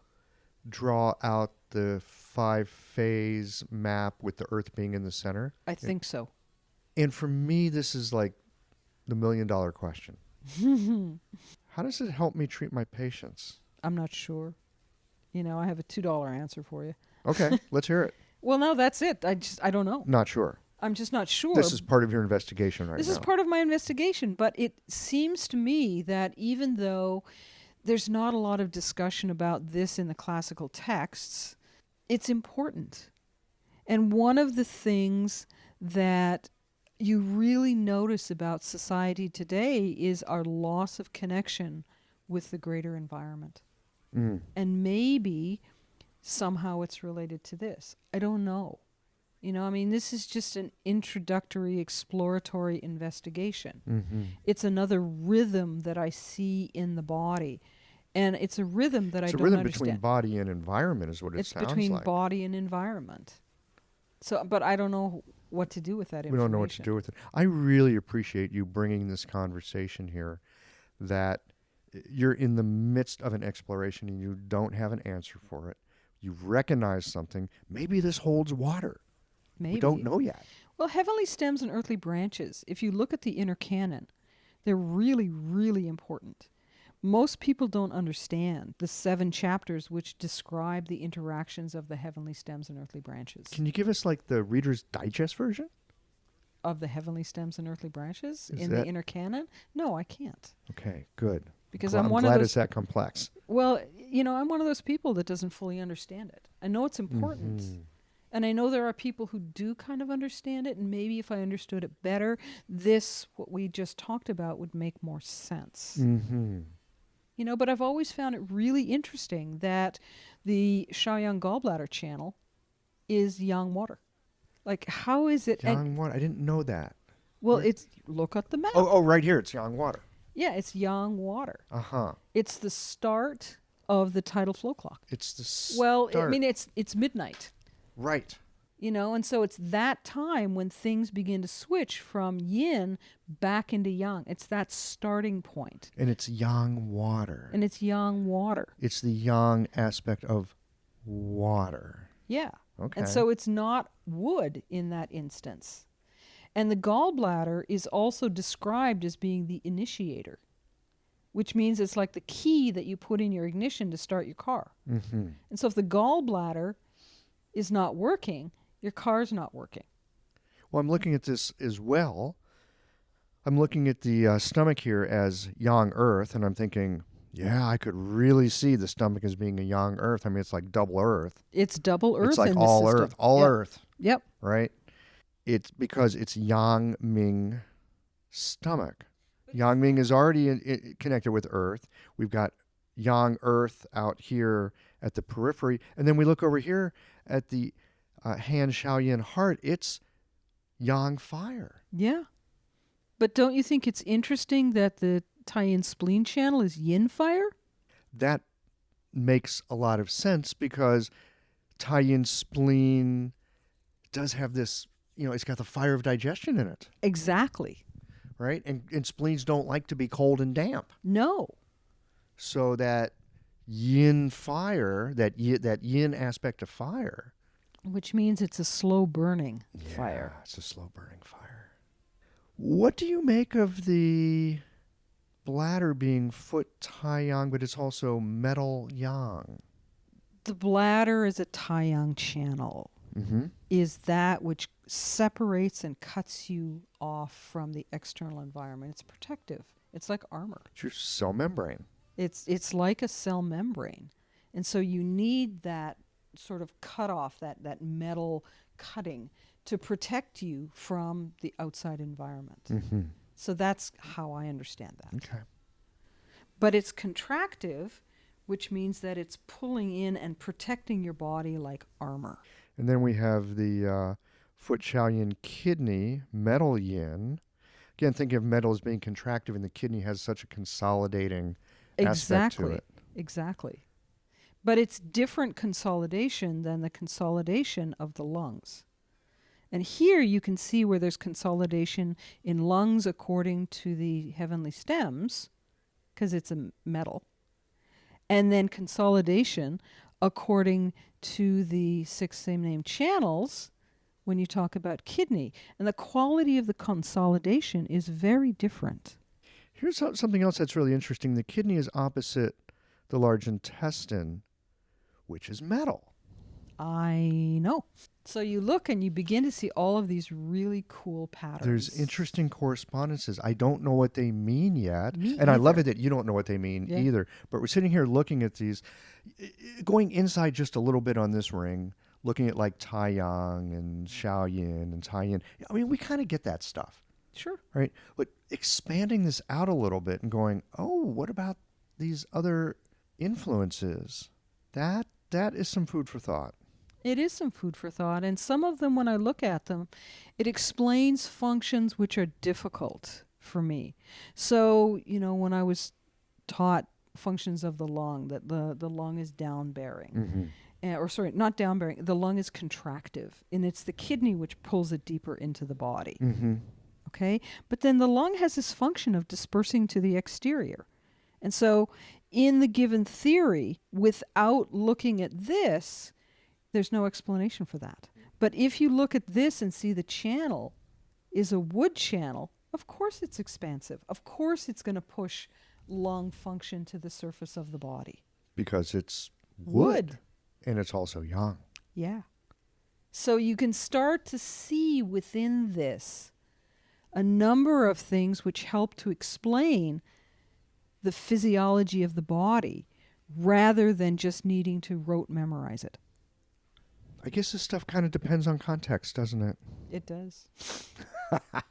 S1: draw out the 5-phase map with the Earth being in the center?
S2: I think so.
S1: And for me, this is like the $1 million question. How does it help me treat my patients?
S2: I'm not sure. I have a $2 answer for you.
S1: Okay, let's hear it.
S2: Well, no, that's it. I don't know.
S1: Not sure.
S2: I'm just not sure.
S1: This is part of your investigation right now.
S2: This is part of my investigation, but it seems to me that even though there's not a lot of discussion about this in the classical texts, it's important. And one of the things that you really notice about society today is our loss of connection with the greater environment. And maybe somehow it's related to this. I don't know. This is just an introductory, exploratory investigation. It's another rhythm that I see in the body. And it's a rhythm that I don't understand.
S1: It's a rhythm between body and environment is what it sounds like.
S2: It's between body and environment. So, but I don't know what to do with that information.
S1: We don't know what to do with it. I really appreciate you bringing this conversation here, that you're in the midst of an exploration and you don't have an answer for it. You've recognized something. Maybe this holds water.
S2: Maybe.
S1: We don't know yet.
S2: Well, heavenly stems and earthly branches, if you look at the inner canon, they're really, really important. Most people don't understand the 7 chapters which describe the interactions of the heavenly stems and earthly branches.
S1: Can you give us like the Reader's Digest version?
S2: Of the heavenly stems and earthly branches the inner canon? No, I can't.
S1: Okay, good.
S2: Because
S1: I'm
S2: one
S1: glad
S2: of those,
S1: it's that complex.
S2: Well, I'm one of those people that doesn't fully understand it. I know it's important. And I know there are people who do kind of understand it, and maybe if I understood it better, what we just talked about, would make more sense. But I've always found it really interesting that the Shaoyang gallbladder channel is yang water. Like, how is it?
S1: Yang water? I didn't know that.
S2: Well, look at the map.
S1: Oh, right here, it's yang water.
S2: Yeah, it's yang water.
S1: Uh-huh.
S2: It's the start of the tidal flow clock.
S1: It's the start.
S2: Well, it's midnight.
S1: Right.
S2: And so it's that time when things begin to switch from yin back into yang. It's that starting point.
S1: And it's yang water.
S2: And it's yang water.
S1: It's the yang aspect of water.
S2: Yeah.
S1: Okay.
S2: And so it's not wood in that instance. And the gallbladder is also described as being the initiator, which means it's like the key that you put in your ignition to start your car. And so if the gallbladder is not working, your car's not working.
S1: Well, I'm looking at this as well. I'm looking at the stomach here as yang earth, and I'm thinking, yeah, I could really see the stomach as being a yang earth. I mean, it's like double earth.
S2: It's double earth.
S1: It's like
S2: in
S1: all
S2: the system.
S1: earth, all earth.
S2: Yep.
S1: Right? It's because it's Yang Ming stomach. Yang Ming is already connected with earth. We've got yang earth out here at the periphery. And then we look over here at the Han Shaoyin heart. It's yang fire.
S2: Yeah. But don't you think it's interesting that the tie-in spleen channel is yin fire?
S1: That makes a lot of sense because tie-in spleen does have this, it's got the fire of digestion in it.
S2: Exactly.
S1: Right? And spleens don't like to be cold and damp.
S2: No.
S1: So that yin fire, that yin aspect of fire.
S2: Which means it's a slow burning fire.
S1: It's a slow burning fire. What do you make of the bladder being foot tai yang, but it's also metal yang.
S2: The bladder is a tai yang channel.
S1: Mm-hmm.
S2: Is that which separates and cuts you off from the external environment. It's protective. It's like armor.
S1: It's your cell membrane.
S2: It's like a cell membrane. And so you need that sort of cutoff, that metal cutting to protect you from the outside environment.
S1: Mm-hmm.
S2: So that's how I understand that.
S1: Okay.
S2: But it's contractive, which means that it's pulling in and protecting your body like armor.
S1: And then we have the foot yin kidney, metal yin. Again, thinking of metal as being contractive, and the kidney has such a consolidating aspect to it.
S2: Exactly. But it's different consolidation than the consolidation of the lungs. And here you can see where there's consolidation in lungs according to the heavenly stems, because it's a metal, and then consolidation according to the 6 same name channels when you talk about kidney. And the quality of the consolidation is very different.
S1: Here's something else that's really interesting. The kidney is opposite the large intestine, which is metal.
S2: I know. So you look and you begin to see all of these really cool patterns.
S1: There's interesting correspondences. I don't know what they mean yet.
S2: Me
S1: and I love
S2: either.
S1: it that you don't know what they mean
S2: Yeah.
S1: either. But we're sitting here looking at these, going inside just a little bit on this ring, looking at like Tai Yang and Xiao Yin and Tai Yin. I mean, we kind of get that stuff,
S2: Sure.
S1: right? But expanding this out a little bit and going, oh, what about these other influences? That is some food for thought.
S2: It is some food for thought. And some of them, when I look at them, it explains functions which are difficult for me. So, when I was taught functions of the lung, that the lung is down-bearing.
S1: Mm-hmm.
S2: Not down-bearing. The lung is contractive. And it's the kidney which pulls it deeper into the body.
S1: Mm-hmm.
S2: Okay? But then the lung has this function of dispersing to the exterior. And so in the given theory, without looking at this, there's no explanation for that. But if you look at this and see the channel is a wood channel, of course it's expansive. Of course it's going to push lung function to the surface of the body.
S1: Because it's wood. And it's also yang.
S2: Yeah. So you can start to see within this a number of things which help to explain the physiology of the body rather than just needing to rote memorize it.
S1: I guess this stuff kind of depends on context, doesn't it?
S2: It does.
S1: I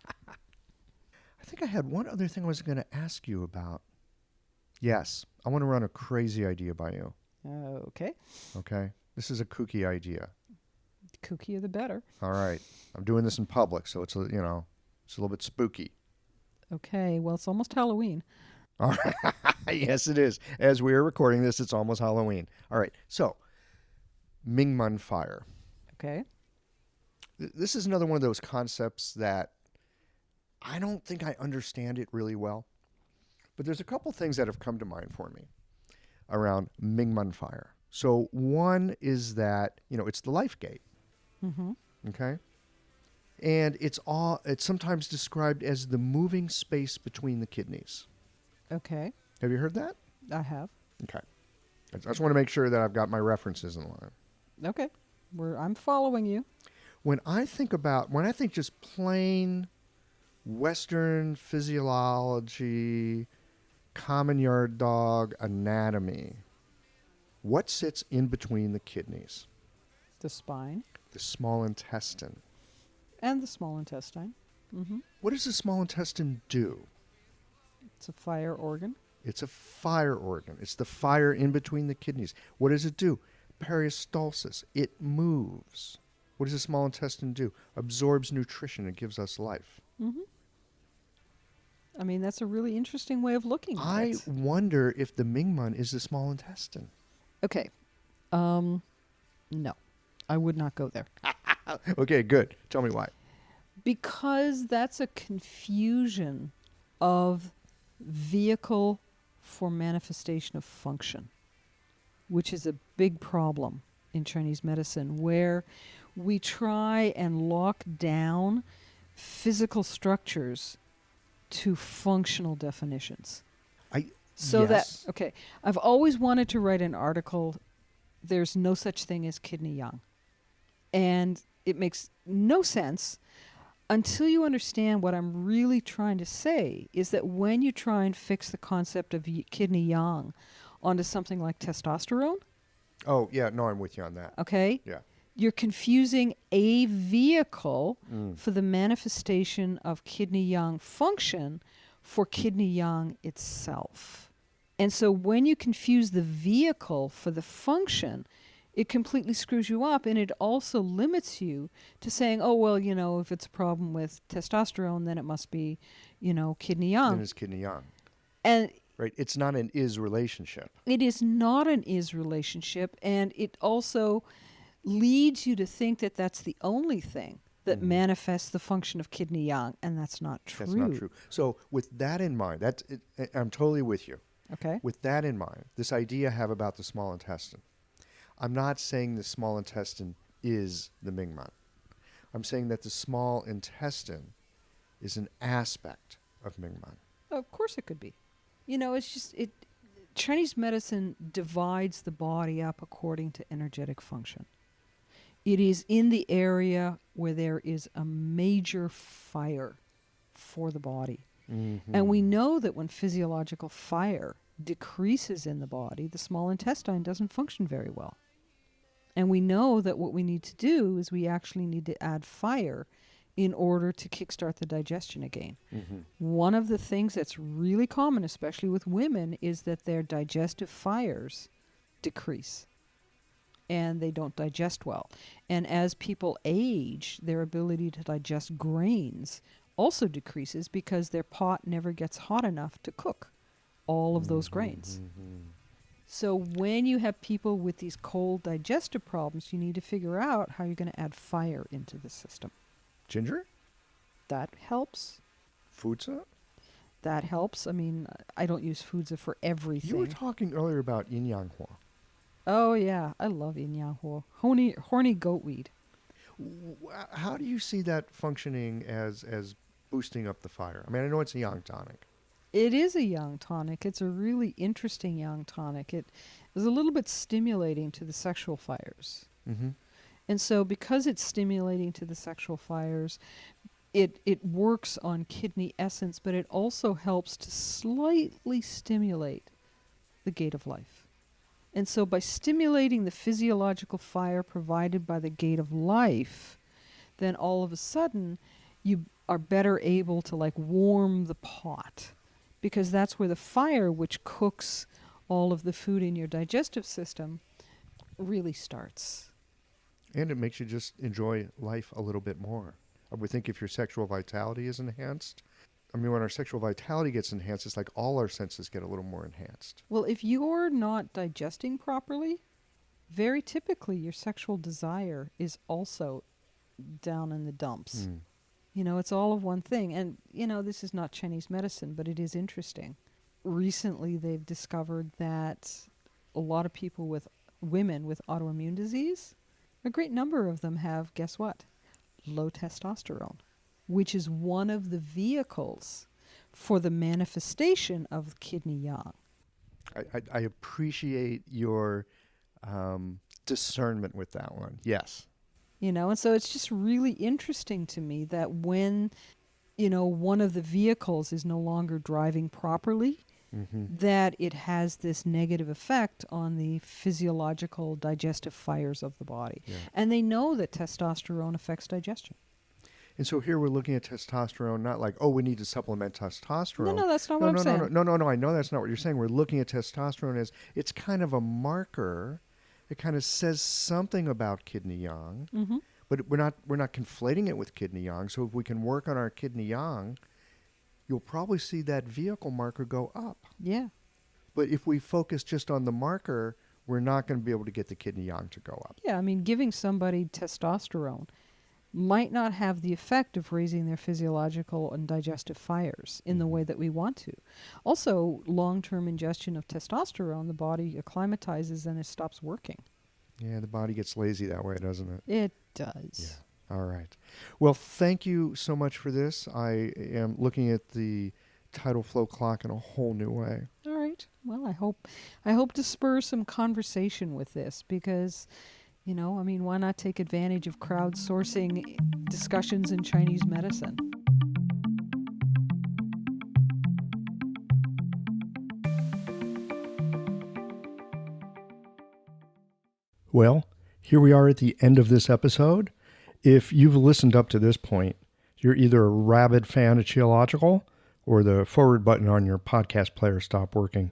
S1: think I had one other thing I was going to ask you about. Yes, I want to run a crazy idea by you.
S2: Okay.
S1: Okay? This is a kooky idea.
S2: The kookier the better.
S1: All right. I'm doing this in public, so it's a little bit spooky.
S2: Okay. Well, it's almost Halloween.
S1: All right. Yes, it is. As we are recording this, it's almost Halloween. All right. So, Mingmen fire.
S2: Okay.
S1: This is another one of those concepts that I don't think I understand it really well. But there's a couple things that have come to mind for me around Mingmen fire. So one is that, it's the life gate.
S2: Mm-hmm.
S1: Okay? And it's sometimes described as the moving space between the kidneys.
S2: Okay.
S1: Have you heard that?
S2: I have.
S1: Okay. I just want to make sure that I've got my references in line.
S2: Okay. I'm following you.
S1: When I think just plain Western physiology, common yard dog anatomy, what sits in between the kidneys?
S2: The spine
S1: The small intestine.
S2: and the small intestine. Mm-hmm.
S1: What does the small intestine do?
S2: It's a fire organ.
S1: It's a fire organ. It's the fire in between the kidneys. What does it do? Peristalsis. It moves. What does the small intestine do? Absorbs nutrition and gives us life.
S2: Mm-hmm. I mean, that's a really interesting way of looking at
S1: I
S2: it.
S1: wonder if the Mingmen is the small intestine.
S2: Okay. No. I would not go there.
S1: Okay, good. Tell me why.
S2: Because that's a confusion of vehicle for manifestation of function, which is a big problem in Chinese medicine, where we try and lock down physical structures to functional definitions.
S1: I
S2: So that,
S1: yes.
S2: okay, I've always wanted to write an article, there's no such thing as kidney yang. And it makes no sense until you understand what I'm really trying to say is that when you try and fix the concept of kidney yang onto something like testosterone,
S1: Oh, yeah, no, I'm with you on that.
S2: okay,
S1: Yeah.
S2: you're confusing a vehicle
S1: Mm.
S2: for the manifestation of kidney yang function for kidney yang itself. And so when you confuse the vehicle for the function, it completely screws you up, and it also limits you to saying, oh, well, if it's a problem with testosterone, then it must be, kidney
S1: Then
S2: yang.
S1: it's kidney yang.
S2: And
S1: Right? It's not an is relationship.
S2: it is not an is relationship, and it also leads you to think that that's the only thing that manifests the function of kidney yang, and that's not true.
S1: That's not true. So with that in mind, I'm totally with you.
S2: Okay.
S1: With that in mind, this idea I have about the small intestine, I'm not saying the small intestine is the Mingman. I'm saying that the small intestine is an aspect of Mingman.
S2: Of course it could be. It's just Chinese medicine divides the body up according to energetic function. It is in the area where there is a major fire for the body.
S1: Mm-hmm.
S2: And we know that when physiological fire decreases in the body, the small intestine doesn't function very well. And we know that what we need to do is we actually need to add fire in order to kickstart the digestion again.
S1: Mm-hmm.
S2: One of the things that's really common, especially with women, is that their digestive fires decrease and they don't digest well. And as people age, their ability to digest grains also decreases because their pot never gets hot enough to cook all of those grains.
S1: Mm-hmm.
S2: So when you have people with these cold digestive problems, you need to figure out how you're going to add fire into the system.
S1: Ginger?
S2: That helps.
S1: Fudza?
S2: That helps. I mean, I don't use fudza for everything.
S1: You were talking earlier about yin yang hua.
S2: Oh, yeah. I love yin yang hua. Horny goatweed.
S1: How do you see that functioning as boosting up the fire? I mean, I know it's a yang tonic.
S2: It is a yang tonic. It's a really interesting yang tonic. It is a little bit stimulating to the sexual fires.
S1: Mm-hmm.
S2: And so because it's stimulating to the sexual fires, it works on kidney essence, but it also helps to slightly stimulate the gate of life. And so by stimulating the physiological fire provided by the gate of life, then all of a sudden you are better able to warm the pot, because that's where the fire, which cooks all of the food in your digestive system, really starts.
S1: And it makes you just enjoy life a little bit more. I would think if your sexual vitality is enhanced, when our sexual vitality gets enhanced, it's like all our senses get a little more enhanced.
S2: Well, if you're not digesting properly, very typically your sexual desire is also down in the dumps.
S1: Mm.
S2: It's all of one thing. And, this is not Chinese medicine, but it is interesting. Recently, they've discovered that a lot of women with autoimmune disease, a great number of them have, guess what? Low testosterone, which is one of the vehicles for the manifestation of kidney yang.
S1: I appreciate your discernment with that one. Yes.
S2: And so it's just really interesting to me that when, one of the vehicles is no longer driving properly, that it has this negative effect on the physiological digestive fires of the body.
S1: Yeah.
S2: And they know that testosterone affects digestion.
S1: And so here we're looking at testosterone, not like, we need to supplement testosterone.
S2: No, that's not what I'm saying.
S1: No, I know that's not what you're saying. We're looking at testosterone as it's kind of a marker. It kind of says something about kidney yang, but we're not conflating it with kidney yang. So if we can work on our kidney yang, you'll probably see that vehicle marker go up.
S2: Yeah.
S1: But if we focus just on the marker, we're not going to be able to get the kidney yang to go up.
S2: Yeah, giving somebody testosterone might not have the effect of raising their physiological and digestive fires in the way that we want to. Also, long-term ingestion of testosterone, the body acclimatizes and it stops working.
S1: Yeah, the body gets lazy that way, doesn't it?
S2: It does.
S1: Yeah. All right. Well, thank you so much for this. I am looking at the Tidal Flow Clock in a whole new way.
S2: All right. Well, I hope to spur some conversation with this because, why not take advantage of crowdsourcing discussions in Chinese medicine?
S1: Well, here we are at the end of this episode. If you've listened up to this point, you're either a rabid fan of Qiological or the forward button on your podcast player stopped working.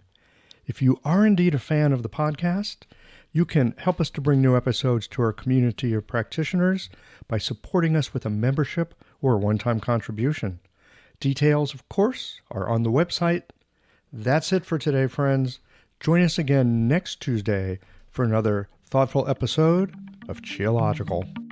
S1: If you are indeed a fan of the podcast, you can help us to bring new episodes to our community of practitioners by supporting us with a membership or a one-time contribution. Details, of course, are on the website. That's it for today, friends. Join us again next Tuesday for another thoughtful episode of Qiological.